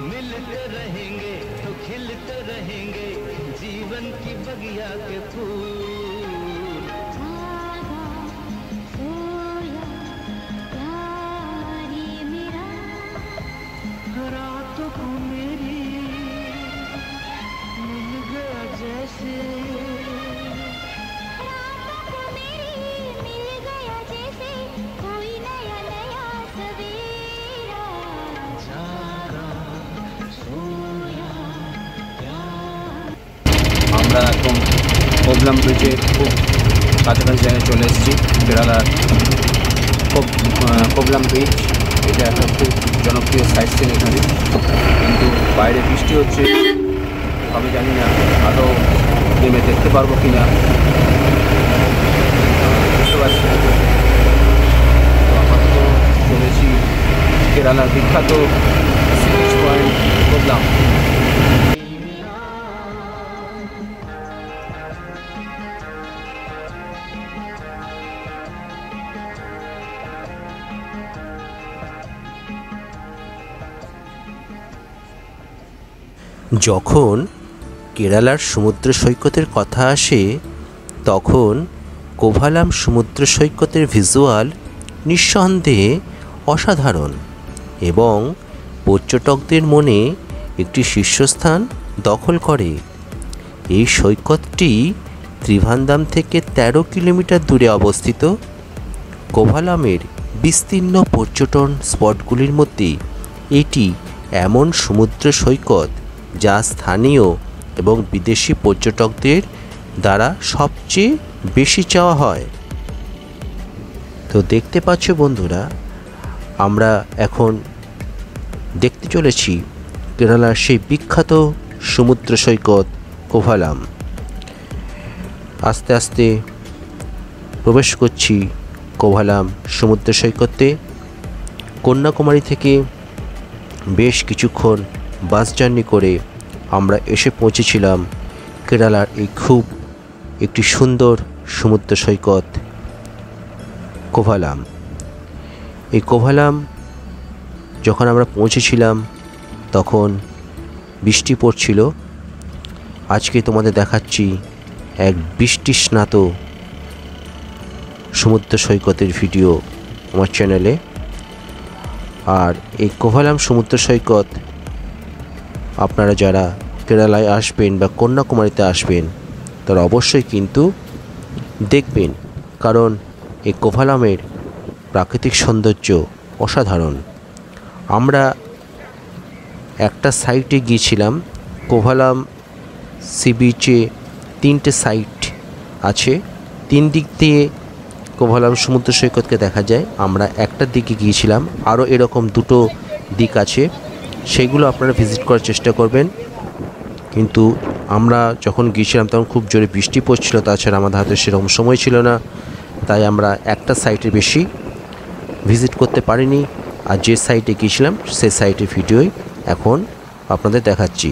मिलते रहेंगे तो खिलते रहेंगे जीवन की बगिया के फूल। रातों को मेरी मिल गया जैसे, रातों को मेरी मिल गया जैसे कोई नया नया सवेरा। जागा सोया আমরা একদম কোবলাম ব্রিজের খুব কাছাকাছি জায়গায় চলে এসেছি। কেরালার কোবলাম ব্রিজ, এটা একটা খুব জনপ্রিয় সাইট সিন এখানে, কিন্তু বাইরে বৃষ্টি হচ্ছে, আমি জানি না আরও নেমে দেখতে পারবো কি না, বুঝতে পারছি না। তো আপাতত চলেছি কেরালার বিখ্যাত সি বিচ পয়েন্ট কোবলাম। যখন কেরালার সমুদ্র সৈকতের কথা আসে তখন কোভালাম সমুদ্র সৈকতের ভিজুয়াল নিঃসন্দেহে অসাধারণ এবং পর্যটকদের মনে একটি শীর্ষস্থান দখল করে। এই সৈকতটি ত্রিভান্দাম থেকে 13 কিলোমিটার দূরে অবস্থিত। কোভালামের বিস্তীর্ণ পর্যটন স্পটগুলির মধ্যে এটি এমন সমুদ্র সৈকত যা স্থানীয় এবং বিদেশি পর্যটকদের দ্বারা সবচেয়ে বেশি চাওয়া হয়। তো দেখতে পাচ্ছ বন্ধুরা, আমরা এখন দেখতে চলেছি কেরালার সেই বিখ্যাত সমুদ্র সৈকত কোভালাম। আস্তে আস্তে প্রবেশ করছি কোভালাম সমুদ্র সৈকতে। কন্যাকুমারী থেকে বেশ কিছুক্ষণ বাস জার্নি করে আমরা এসে পৌঁছেছিলাম কেরালার এই খুব একটি সুন্দর সমুদ্র সৈকত কোভালাম। এই কোভালাম যখন আমরা পৌঁছেছিলাম তখন বৃষ্টি পড়ছিল। আজকে তোমাদের দেখাচ্ছি এক বৃষ্টিস্নাত সমুদ্র সৈকতের ভিডিও আমার চ্যানেলে। আর এই কোভালাম সমুদ্র সৈকত আপনারা যারা কেরালায় আসবেন বা কন্যাকুমারীতে আসবেন তারা অবশ্যই কিন্তু দেখবেন, কারণ এই কোভালামের প্রাকৃতিক সৌন্দর্য অসাধারণ। আমরা একটা সাইটে গিয়েছিলাম। কোভালাম সি বিচে 3টে সাইট আছে, 3 দিক দিয়ে কোভালাম সমুদ্র সৈকতকে দেখা যায়। আমরা একটার দিকে গিয়েছিলাম, আরও এরকম 2টো দিক আছে, সেগুলো আপনারা ভিজিট করার চেষ্টা করবেন। কিন্তু আমরা যখন গিয়েছিলাম তখন খুব জোরে বৃষ্টি পড়ছিল, তাছাড়া আমাদের হাতে সেরকম সময় ছিল না, তাই আমরা একটা সাইটে বেশি ভিজিট করতে পারিনি। আর যে সাইটে গিয়েছিলাম সেই সাইটের ভিডিওই এখন আপনাদের দেখাচ্ছি।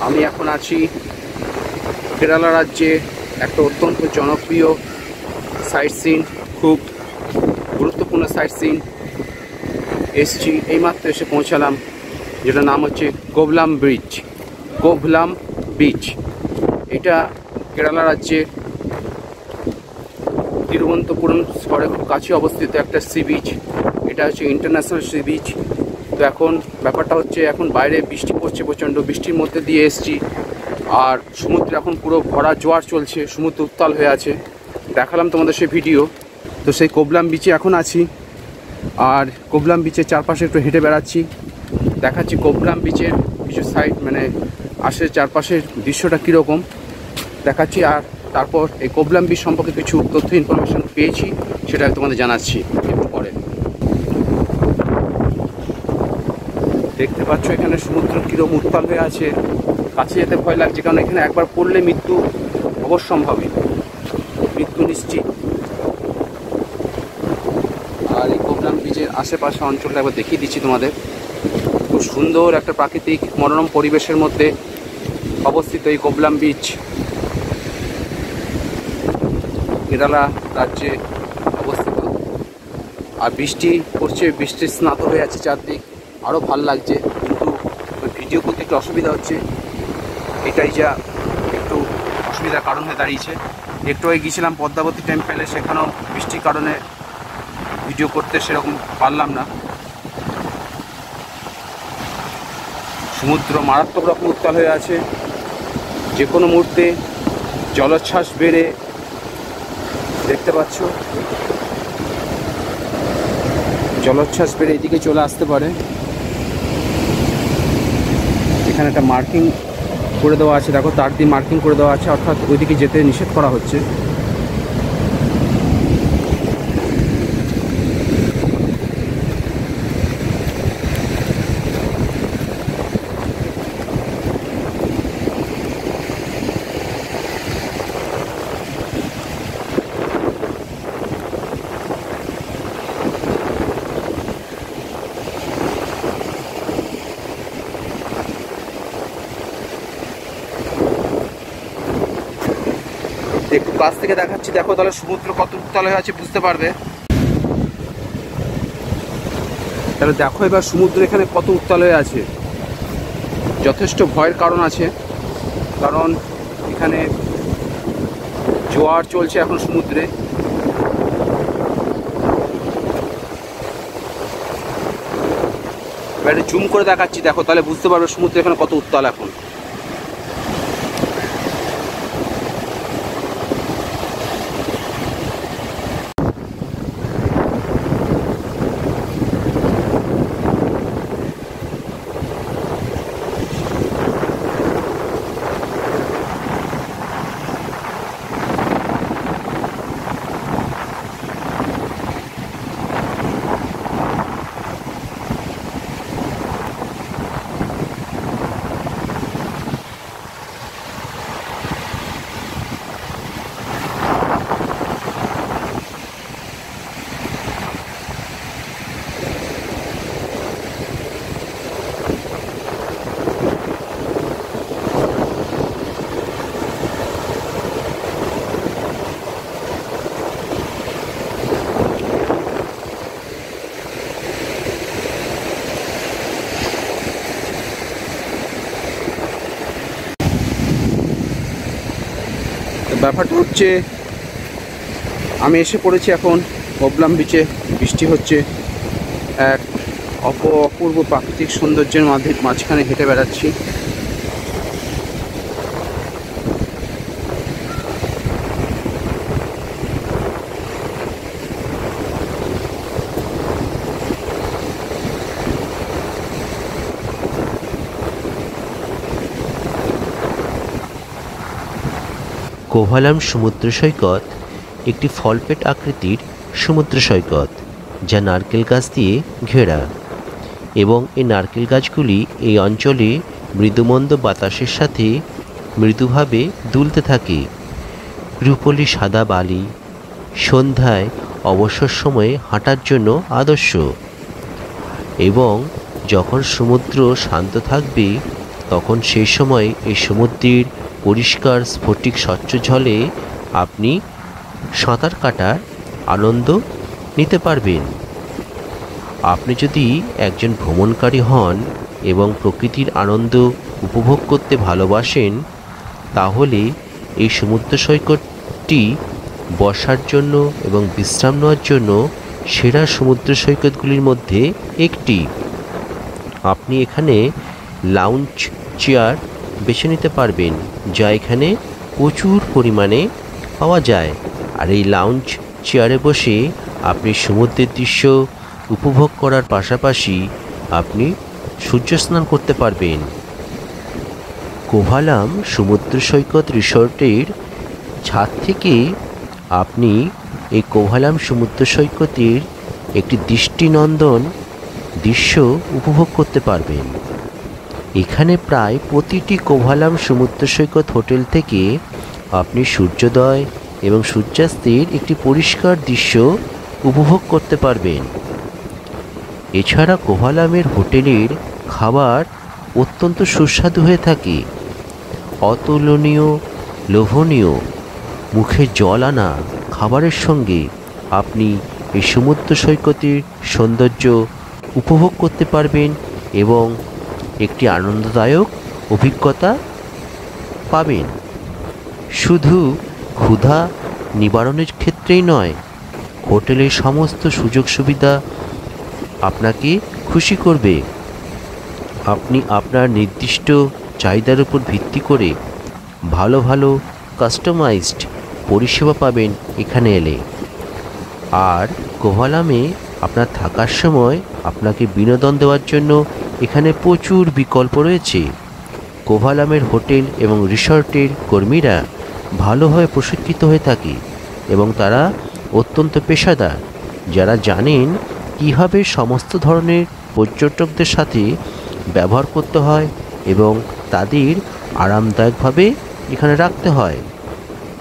আমি এখন আছি কেরালা রাজ্যে একটা অত্যন্ত জনপ্রিয় সাইট সিন, খুব গুরুত্বপূর্ণ সাইট সিন এসছি, এইমাত্র এসে পৌঁছালাম, যেটা নাম হচ্ছে কোভলাম ব্রিজ। কোভলাম বিচ, এটা কেরালা রাজ্যে তিরুবনন্তপুরম শহরের খুব কাছে অবস্থিত একটা সি বিচ। এটা হচ্ছে ইন্টারন্যাশনাল সি বিচ। তো এখন ব্যাপারটা হচ্ছে, এখন বাইরে বৃষ্টি পড়ছে প্রচণ্ড, বৃষ্টির মধ্যে দিয়ে এসছি। আর সমুদ্রে এখন পুরো ভরা জোয়ার চলছে, সমুদ্র উত্তাল হয়ে আছে। দেখালাম তোমাদের সেই ভিডিও। তো সেই কোবলাম বিচে এখন আছি, আর কোবলাম বিচের চারপাশে একটু হেঁটে বেড়াচ্ছি, দেখাচ্ছি কোবলাম বিচের কিছু সাইড, মানে আশের চারপাশের দৃশ্যটা কীরকম দেখাচ্ছি। আর তারপর এই কোবলাম বিচ সম্পর্কে কিছু তথ্য ইনফরমেশন পেয়েছি, সেটা তোমাদের জানাচ্ছি একটু পরে। দেখতে পাচ্ছ এখানে সমুদ্র কীরকম উত্তাল হয়ে আছে, কাছে যেতে ভয় লাগছে, কারণ এখানে একবার পড়লে মৃত্যু অবশ্যম্ভাবী, মৃত্যু নিশ্চিত। আর এই কোবলাম বিচের আশেপাশে অঞ্চলটা একবার দেখিয়ে দিচ্ছি তোমাদের। খুব সুন্দর একটা প্রাকৃতিক মনোরম পরিবেশের মধ্যে অবস্থিত এই কোবলাম বিচ, কেরালা রাজ্যে অবস্থিত। আর বৃষ্টি পড়ছে, বৃষ্টির স্নাত হয়ে আছে চারদিক, আরও ভাল লাগছে। কিন্তু ভিডিও করতে একটু অসুবিধা হচ্ছে, এটাই যা একটু অসুবিধার কারণ হয়ে দাঁড়িয়েছে। একটু আগে গিয়েছিলাম পদ্মাবতী টেম্পেলে, সেখানেও বৃষ্টির কারণে ভিডিও করতে সেরকম পারলাম না। সমুদ্র মারাত্মক রকম উত্তাল হয়ে আছে, যে কোনো মুহূর্তে জলোচ্ছ্বাস বেড়ে, দেখতে পাচ্ছ জলোচ্ছ্বাস বেড়ে এদিকে চলে আসতে পারে। এখানে একটা মার্কিং করে দেওয়া আছে, দেখো তার দিয়ে মার্কিং করে দেওয়া আছে, অর্থাৎ ওইদিকে যেতে নিষেধ করা হচ্ছে। একটু কাছ থেকে দেখাচ্ছি, দেখো তাহলে সমুদ্র কত উত্তাল হয়ে আছে বুঝতে পারবে। তাহলে দেখো এবার সমুদ্র এখানে কত উত্তাল হয়ে আছে। যথেষ্ট ভয়ের কারণ আছে, কারণ এখানে জোয়ার চলছে এখন সমুদ্রে। এবার জুম করে দেখাচ্ছি, দেখো তাহলে বুঝতে পারবে সমুদ্র এখানে কত উত্তাল এখন। ব্যাপারটা হচ্ছে, আমি এসে পড়েছি এখন কোবলাম বিচে। বৃষ্টি হচ্ছে, এক অপূর্ব প্রাকৃতিক সৌন্দর্যের মাঝখানে হেঁটে বেড়াচ্ছি। কোভালাম সমুদ্র সৈকত একটি ফলপেট আকৃতির সমুদ্র সৈকত, যা নারকেল গাছ দিয়ে ঘেরা, এবং এই নারকেল গাছগুলি এই অঞ্চলে মৃদুমন্দ বাতাসের সাথে মৃদুভাবে দুলতে থাকে। রূপলি সাদা বালি সন্ধ্যায় অবসর সময়ে হাঁটার জন্য আদর্শ, এবং যখন সমুদ্র শান্ত থাকবে তখন সেই সময় এই সমুদ্রের পরিষ্কার স্ফটিক স্বচ্ছ জলে আপনি সাঁতার কাটার আনন্দ নিতে পারবেন। আপনি যদি একজন ভ্রমণকারী হন এবং প্রকৃতির আনন্দ উপভোগ করতে ভালোবাসেন, তাহলে এই সমুদ্র সৈকতটি বসার জন্য এবং বিশ্রাম নেওয়ার জন্য সেরা সমুদ্র সৈকতগুলির মধ্যে একটি। আপনি এখানে লাউঞ্জ চেয়ার বেছে নিতে পারবেন, যা এখানে প্রচুর পরিমাণে পাওয়া যায়। আর এই লাউঞ্জ চেয়ারে বসে আপনি সমুদ্রের দৃশ্য উপভোগ করার পাশাপাশি আপনি সূর্য স্নান করতে পারবেন। কোভালাম সমুদ্র সৈকত রিসর্টের ছাদ থেকে আপনি এই কোভালাম সমুদ্র সৈকতের একটি দৃষ্টিনন্দন দৃশ্য উপভোগ করতে পারবেন। এখানে প্রায় প্রতিটি কোভালাম সমুদ্র সৈকত হোটেল থেকে আপনি সূর্যোদয় এবং সূর্যাস্তের একটি পরিষ্কার দৃশ্য উপভোগ করতে পারবেন। এছাড়া কোভালামের হোটেলের খাবার অত্যন্ত সুস্বাদু হয়ে থাকে। অতুলনীয়, লোভনীয়, মুখে জল আনা খাবারের সঙ্গে আপনি এই সমুদ্র সৈকতের সৌন্দর্য উপভোগ করতে পারবেন এবং একটি আনন্দদায়ক অভিজ্ঞতা পাবেন। শুধু ক্ষুধা নিবারণের ক্ষেত্রেই নয়, হোটেলের সমস্ত সুযোগ সুবিধা আপনাকে খুশি করবে। আপনি আপনার নির্দিষ্ট চাহিদার উপর ভিত্তি করে ভালো ভালো কাস্টমাইজড পরিষেবা পাবেন এখানে এলে। আর কোভালামে আপনার থাকার সময় আপনাকে বিনোদন দেওয়ার জন্য এখানে প্রচুর বিকল্প রয়েছে। কোভালামের হোটেল এবং রিসর্টের কর্মীরা ভালোভাবে প্রশিক্ষিত হয়ে থাকে এবং তারা অত্যন্ত পেশাদার, যারা জানেন কীভাবে সমস্ত ধরনের পর্যটকদের সাথে ব্যবহার করতে হয় এবং তাদের আরামদায়কভাবে এখানে রাখতে হয়।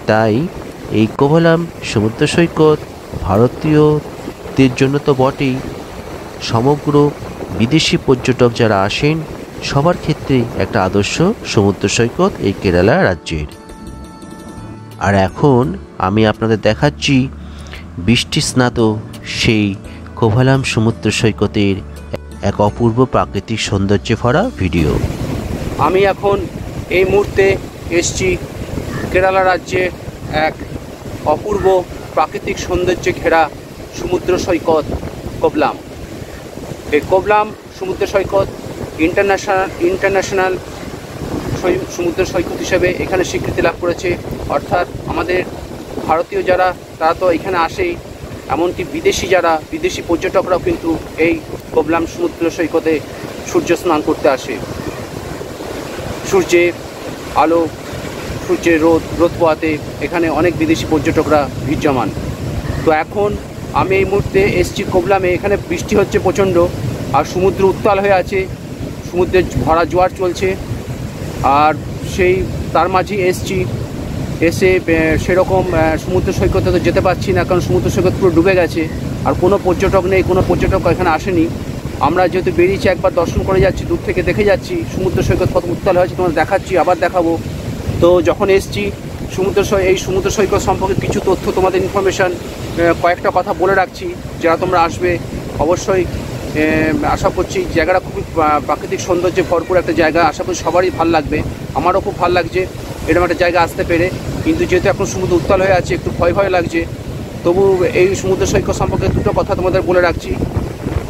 তাই এই কোভালাম সমুদ্র সৈকত ভারতীয়দের জন্য তো বটেই, সমগ্র বিদেশি পর্যটক যারা আসেন সবার ক্ষেত্রেই একটা আদর্শ সমুদ্র সৈকত এই কেরালা রাজ্যের। আর এখন আমি আপনাদের দেখাচ্ছি বৃষ্টি স্নাত সেই কোভালাম সমুদ্র সৈকতের এক অপূর্ব প্রাকৃতিক সৌন্দর্যে ভরা ভিডিও। আমি এখন এই মুহূর্তে এসছি কেরালা রাজ্যে এক অপূর্ব প্রাকৃতিক সৌন্দর্যে ঘেরা সমুদ্র সৈকত কোভালাম। এই কোভালাম সমুদ্র সৈকত ইন্টারন্যাশনাল সমুদ্র সৈকত হিসেবে এখানে স্বীকৃতি লাভ করেছে। অর্থাৎ আমাদের ভারতীয় যারা তারা তো এখানে আসেই, এমনকি বিদেশি পর্যটকরাও কিন্তু এই কোভালাম সমুদ্র সৈকতে সূর্য স্নান করতে আসে। সূর্যের আলো, সূর্যের রোদ পোয়াতে এখানে অনেক বিদেশি পর্যটকরা ভিড় জমান। তো এখন আমি এই মুহূর্তে এসছি কোভালামে। এখানে বৃষ্টি হচ্ছে প্রচণ্ড, আর সমুদ্র উত্তাল হয়ে আছে, সমুদ্রের ভরা জোয়ার চলছে। আর তার মাঝে এসে সেরকম সমুদ্র সৈকতে তো যেতে পারছি না, কারণ সমুদ্র সৈকত পুরো ডুবে গেছে আর কোনো পর্যটক নেই, কোনো পর্যটক এখানে আসেনি। আমরা যেহেতু বেরিয়েছি, একবার দর্শন করে যাচ্ছি, দূর থেকে দেখে যাচ্ছি সমুদ্র সৈকত কত উত্তাল হয়েছে, তোমাদের দেখাচ্ছি, আবার দেখাবো। তো যখন এসছি এই সমুদ্র সৈকত সম্পর্কে কিছু তথ্য, তোমাদের ইনফরমেশান, কয়েকটা কথা বলে রাখছি। যারা তোমরা আসবে অবশ্যই আশা করছি জায়গাটা খুবই প্রাকৃতিক সৌন্দর্যে ভরপুর একটা জায়গা। আশা করি সবারই ভালো লাগবে, আমারও খুব ভালো লাগছে এরকম একটা জায়গা আসতে পেরে। কিন্তু যেহেতু এখন সমুদ্র উত্তাল হয়ে আছে, একটু ভয় লাগছে। তবু এই সমুদ্র সৈকত সম্পর্কে দুটো কথা তোমাদের বলে রাখছি।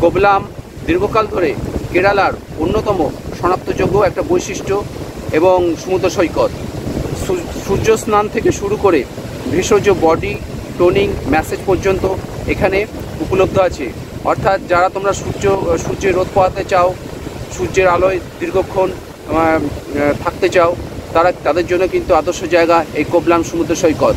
কোভালাম দীর্ঘকাল ধরে কেরালার অন্যতম শনাক্তযোগ্য একটা বৈশিষ্ট্য এবং সমুদ্র সৈকত। সূর্য স্নান থেকে শুরু করে ভেষজ বডি টোনিং ম্যাসেজ পর্যন্ত এখানে উপলব্ধ আছে। অর্থাৎ যারা তোমরা সূর্যের রোদ পোহাতে চাও, সূর্যের আলোয় দীর্ঘক্ষণ থাকতে চাও, তাদের জন্য কিন্তু আদর্শ জায়গা এই কোভালাম সমুদ্র সৈকত।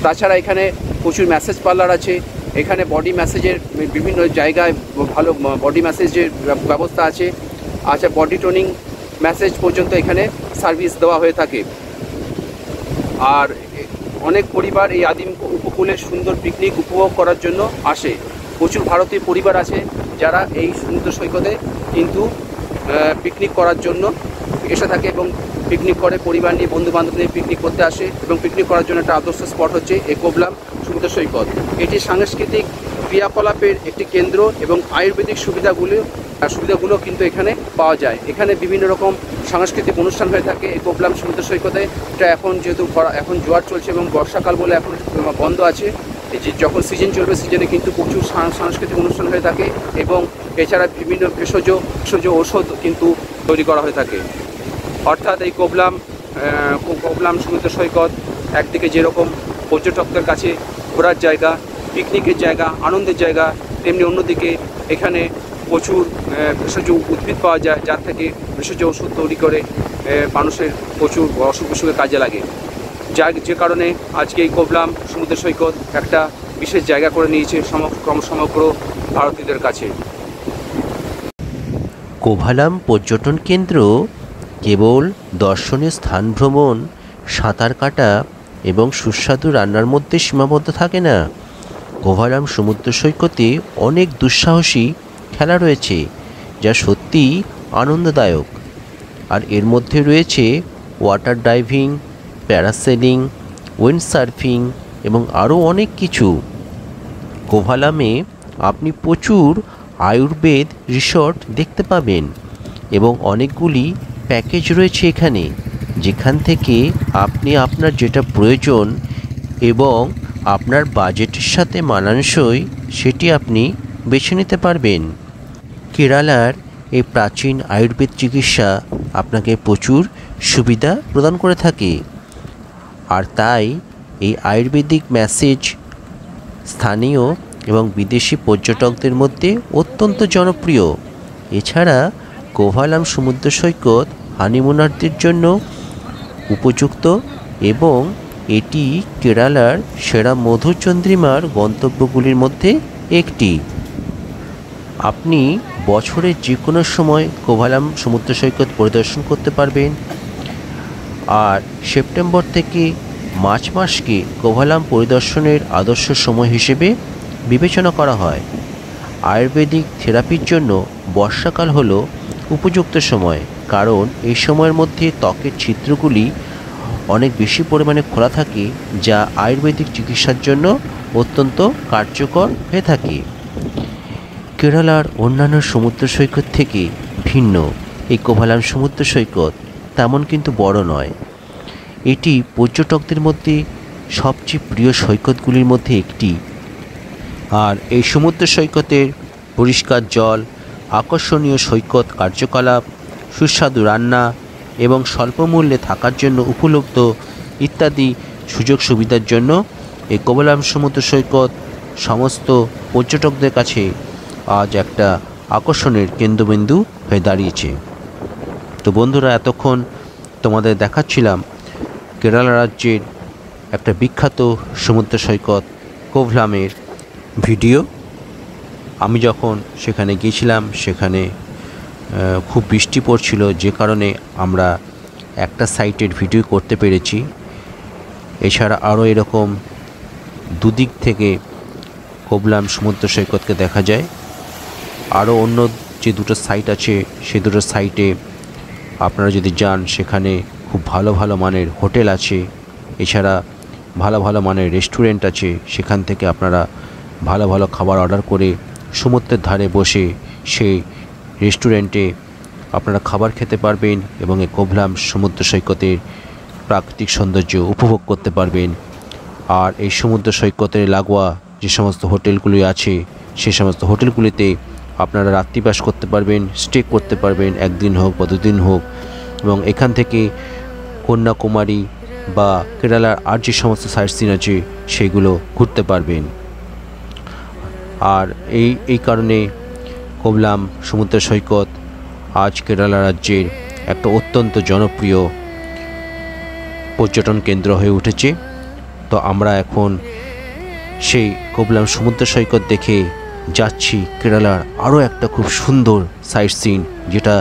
তাছাড়া এখানে প্রচুর ম্যাসেজ পার্লার আছে। এখানে বডি ম্যাসেজের বিভিন্ন জায়গায় ভালো বডি ম্যাসেজের ব্যবস্থা আছে। আচ্ছা, বডি টোনিং ম্যাসেজ পর্যন্ত এখানে সার্ভিস দেওয়া হয়ে থাকে। আর অনেক পরিবার এই আদিম উপকূলের সুন্দর পিকনিক উপভোগ করার জন্য আসে। প্রচুর ভারতীয় পরিবার আছে যারা এই সমুদ্র সৈকতে কিন্তু পিকনিক করার জন্য এসে থাকে এবং পিকনিক করে, পরিবার নিয়ে, বন্ধু বান্ধব নিয়ে পিকনিক করতে আসে। এবং পিকনিক করার জন্য একটা আদর্শ স্পট হচ্ছে এই কোভালাম সমুদ্র সৈকত। এটি সাংস্কৃতিক ক্রিয়াকলাপের একটি কেন্দ্র এবং আয়ুর্বেদিক সুবিধাগুলো কিন্তু এখানে পাওয়া যায়। এখানে বিভিন্ন রকম সাংস্কৃতিক অনুষ্ঠান হয়ে থাকে এই কোবলাম সমুদ্র সৈকতে। এটা এখন যেহেতু এখন জোয়ার চলছে এবং বর্ষাকাল বলে এখন বন্ধ আছে। এই যে যখন সিজন চলবে সিজনে কিন্তু প্রচুর সাংস্কৃতিক অনুষ্ঠান হয়ে থাকে এবং এছাড়া বিভিন্ন ভেষজ ঔষধ কিন্তু তৈরি করা হয়ে থাকে। অর্থাৎ এই কোবলাম সমুদ্র সৈকত একদিকে যেরকম পর্যটকদের কাছে ঘোরার জায়গা, পিকনিকের জায়গা, আনন্দের জায়গা, তেমনি অন্যদিকে এখানে প্রচুর ভেষজ উদ্ভিদ পাওয়া যায়, যার থেকে ভেষজ ওষুধ তৈরি করে মানুষের প্রচুর অসুখ বিসুখে কাজে লাগে। যে কারণে আজকে এই কোবলাম সমুদ্র সৈকত একটা বিশেষ জায়গা করে নিয়েছে সমগ্র ভারতীয়দের কাছে। কোভালাম পর্যটন কেন্দ্র কেবল দর্শনীয় স্থান ভ্রমণ, সাঁতার কাটা এবং সুস্বাদু রান্নার মধ্যে সীমাবদ্ধ থাকে না। কোভালাম সমুদ্র সৈকতে অনেক দুঃসাহসী খেলা রয়েছে যা সত্যিই আনন্দদায়ক। আর এর মধ্যে রয়েছে water diving, parasailing, wind surfing এবং আরও অনেক কিছু। কোভালামে আপনি প্রচুর আয়ুর্বেদ রিসর্ট দেখতে পাবেন এবং অনেকগুলি প্যাকেজ রয়েছে এখানে, যেখান থেকে আপনি আপনার যেটা প্রয়োজন এবং আপনার বাজেটের সাথে মানানসই সেটি আপনি বেছে নিতে পারবেন। কেরালার এই প্রাচীন আয়ুর্বেদ চিকিৎসা আপনাকে প্রচুর সুবিধা প্রদান করে থাকে, আর তাই এই আয়ুর্বেদিক ম্যাসেজ স্থানীয় এবং বিদেশি পর্যটকদের মধ্যে অত্যন্ত জনপ্রিয়। এছাড়া কোভালাম সমুদ্র সৈকত হানিমুনারদের জন্য উপযুক্ত এবং এটি কেরালার সেরা মধুচন্দ্রিমার গন্তব্যগুলির মধ্যে একটি। আপনি বছরের যে কোনো সময় কোভালাম সমুদ্র সৈকত পরিদর্শন করতে পারবেন। আর সেপ্টেম্বর থেকে মার্চ মাসকে কোভালাম পরিদর্শনের আদর্শ সময় হিসেবে বিবেচনা করা হয়। আয়ুর্বেদিক থেরাপির জন্য বর্ষাকাল হলো উপযুক্ত সময়, কারণ এই সময়ের মধ্যে ত্বকের ছিদ্রগুলি অনেক বেশি পরিমাণে খোলা থাকে, যা আয়ুর্বেদিক চিকিৎসার জন্য অত্যন্ত কার্যকর হয়ে থাকে। কেরালার অন্যান্য সমুদ্র সৈকত থেকে ভিন্ন এই কোভালাম সমুদ্র সৈকত তেমন কিন্তু বড় নয়। এটি পর্যটকদের মধ্যে সবচেয়ে প্রিয় সৈকতগুলির মধ্যে একটি। আর এই সমুদ্র সৈকতের পরিষ্কার জল, আকর্ষণীয় সৈকত কার্যকলাপ, সুস্বাদু রান্না এবং স্বল্প মূল্যে থাকার জন্য উপলব্ধ ইত্যাদি সুযোগ সুবিধার জন্য এই কোভালাম সমুদ্র সৈকত সমস্ত পর্যটকদের কাছে আজ একটা আকর্ষণের কেন্দ্রবিন্দু হয়ে দাঁড়িয়েছে। তো বন্ধুরা, এতক্ষণ তোমাদের দেখাচ্ছিলাম কেরালা রাজ্যের একটা বিখ্যাত সমুদ্র সৈকত কোভালামের ভিডিও। আমি যখন সেখানে গিয়েছিলাম সেখানে খুব বৃষ্টি পড়ছিল, যে কারণে আমরা একটা সাইটের ভিডিও করতে পেরেছি। এছাড়া আরও এরকম দুদিক থেকে কোভালাম সমুদ্র সৈকতকে দেখা যায়। আরও অন্য যে দুটো সাইট আছে সেই দুটো সাইটে আপনারা যদি যান সেখানে খুব ভালো ভালো মানের হোটেল আছে, এছাড়া ভালো ভালো মানের রেস্টুরেন্ট আছে। সেখান থেকে আপনারা ভালো ভালো খাবার অর্ডার করে সমুদ্রের ধারে বসে সেই রেস্টুরেন্টে আপনারা খাবার খেতে পারবেন এবং এই কোভালাম সমুদ্র সৈকতের প্রাকৃতিক সৌন্দর্য উপভোগ করতে পারবেন। আর এই সমুদ্র সৈকতের লাগোয়া যে সমস্ত হোটেলগুলি আছে সেই সমস্ত হোটেলগুলিতে আপনারা রাত্রিবাস করতে পারবেন, স্টে করতে পারবেন, একদিন হোক বা দুদিন হোক, এবং এখান থেকে কন্যাকুমারী বা কেরালার আর যে সমস্ত সাইট সিন আছে সেগুলো ঘুরতে পারবেন। আর এই কারণে কোভালাম সমুদ্র সৈকত আজ কেরালা রাজ্যের একটা অত্যন্ত জনপ্রিয় পর্যটন কেন্দ্র হয়ে উঠেছে। তো আমরা এখন সেই কোভালাম সমুদ্র সৈকত দেখে যাচ্ছি কেরালার আরও একটা খুব সুন্দর সাইট সিন, যেটা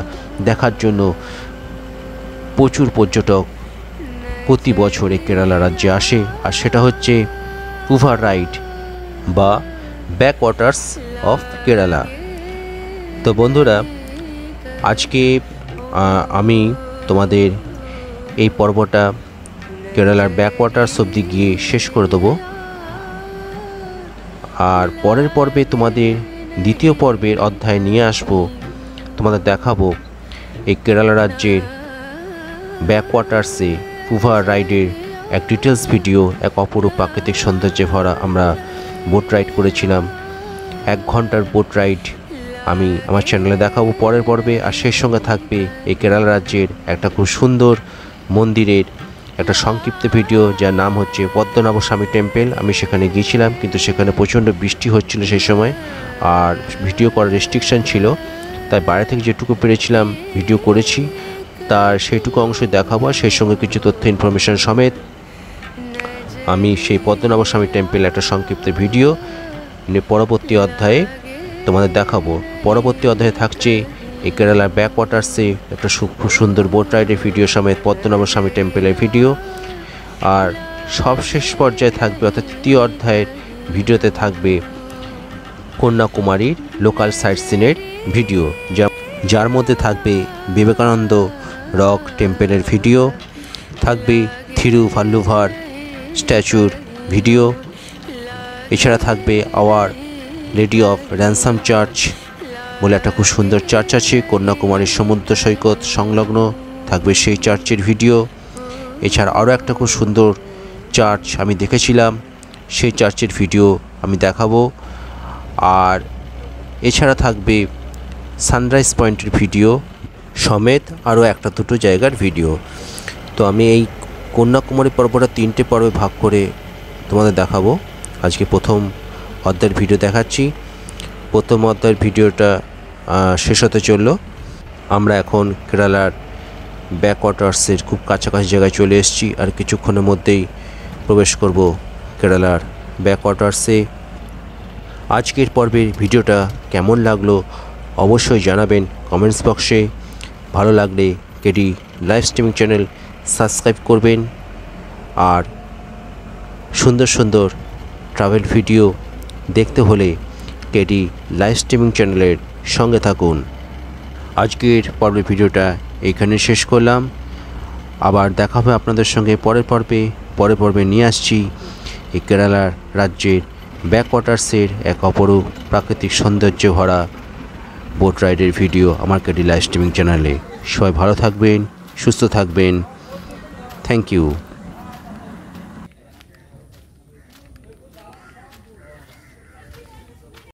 দেখার জন্য প্রচুর পর্যটক প্রতি বছরে কেরালা রাজ্যে আসে। আর সেটা হচ্ছে উভার রাইড বা ব্যাকওয়াটার্স অফ কেরালা। তো বন্ধুরা, আজকে আমি তোমাদের এই পর্বটা কেরালার ব্যাকওয়াটার্স অবধি গিয়ে শেষ করে দেবো। আর পরের পর্বে তোমাদের দ্বিতীয় পর্বের অধ্যায় নিয়ে আসব, তোমাদের দেখাবো এই কেরালা রাজ্যের ব্যাকওয়াটার্সে কুভা রাইডের এক ডিটেলস ভিডিও। এক অপরূপ প্রাকৃতিক সৌন্দর্যে ভরা আমরা বোট রাইড করেছিলাম, 1 ঘন্টার বোট রাইড আমি আমার চ্যানেলে দেখাবো পরের পর্বে। আর সেই সঙ্গে থাকবে এই কেরালা রাজ্যের একটা খুব সুন্দর মন্দিরের একটা সংক্ষিপ্ত ভিডিও, যার নাম হচ্ছে পদ্মনাভ স্বামী টেম্পল। আমি সেখানে গিয়েছিলাম, কিন্তু সেখানে প্রচণ্ড বৃষ্টি হচ্ছিল সেই সময়, আর ভিডিও করার রেস্ট্রিকশান ছিল, তাই বাইরে থেকে যেটুকু পেরেছিলাম ভিডিও করেছি, তার সেইটুকু অংশ দেখাবো। সেই সঙ্গে কিছু তথ্য ইনফরমেশন সমেত আমি সেই পদ্মনাভ স্বামী টেম্পল একটা সংক্ষিপ্ত ভিডিও পরবর্তী অধ্যায়ে তোমাদের দেখাবো। পরবর্তী অধ্যায়ে থাকছে এই কেরালার ব্যাকওয়াটার্সে একটা খুব সুন্দর বোট রাইডের ভিডিও সমেত পদ্মনাভ স্বামী টেম্পলের ভিডিও। আর সবশেষ পর্যায়ে থাকবে, অর্থাৎ তৃতীয় অধ্যায়ের ভিডিওতে থাকবে কন্যাকুমারীর লোকাল সাইট সিনের ভিডিও, যার মধ্যে থাকবে বিবেকানন্দ রক টেম্পলের ভিডিও, থাকবে থিরুভাল্লুভার স্ট্যাচুর ভিডিও, এছাড়া থাকবে our lady of ransom church বলে একটা খুব সুন্দর চার্চ আছে কন্যাকুমারীর সমুদ্র সৈকত সংলগ্ন, থাকবে সেই চার্চের ভিডিও। এছাড়া আরও একটা খুব সুন্দর চার্চ আমি দেখেছিলাম, সেই চার্চের ভিডিও আমি দেখাবো। আর এছাড়া থাকবে সানরাইজ পয়েন্টের ভিডিও সমেত আরও একটা দুটো জায়গার ভিডিও। তো আমি এই কন্যাকুমারী পর্বটা 3টে পর্বে ভাগ করে তোমাদের দেখাবো। আজকে প্রথম অধ্যায়ের ভিডিও দেখাচ্ছি। প্রথম অধ্যায়ের ভিডিওটা শেষ হতে চললো। আমরা এখন কেরালার ব্যাকওয়াটার্সের খুব কাছাকাছি জায়গায় চলে এসেছি, আর কিছুক্ষণের মধ্যেই প্রবেশ করব কেরালার ব্যাকওয়াটার্সে। আজকের পর্বের ভিডিওটা কেমন লাগলো অবশ্যই জানাবেন কমেন্টস বক্সে। ভালো লাগলে KD live streaming channel subscribe করবেন, আর সুন্দর সুন্দর ট্রাভেল ভিডিও দেখতে হলে কেডি লাইভ স্ট্রিমিং চ্যানেলের সঙ্গে থাকুন। আজকের পর্বের ভিডিওটা এইখানে শেষ করলাম, আবার দেখা হবে আপনাদের সঙ্গে পরের পর্বে নিয়ে আসছি এই কেরালার রাজ্যের ব্যাকওয়াটার্সের এক অপরূপ প্রাকৃতিক সৌন্দর্য ভরা বোট রাইডের ভিডিও আমার কেডি লাইভ স্ট্রিমিং চ্যানেলে। সবাই ভালো থাকবেন, সুস্থ থাকবেন। Thank you.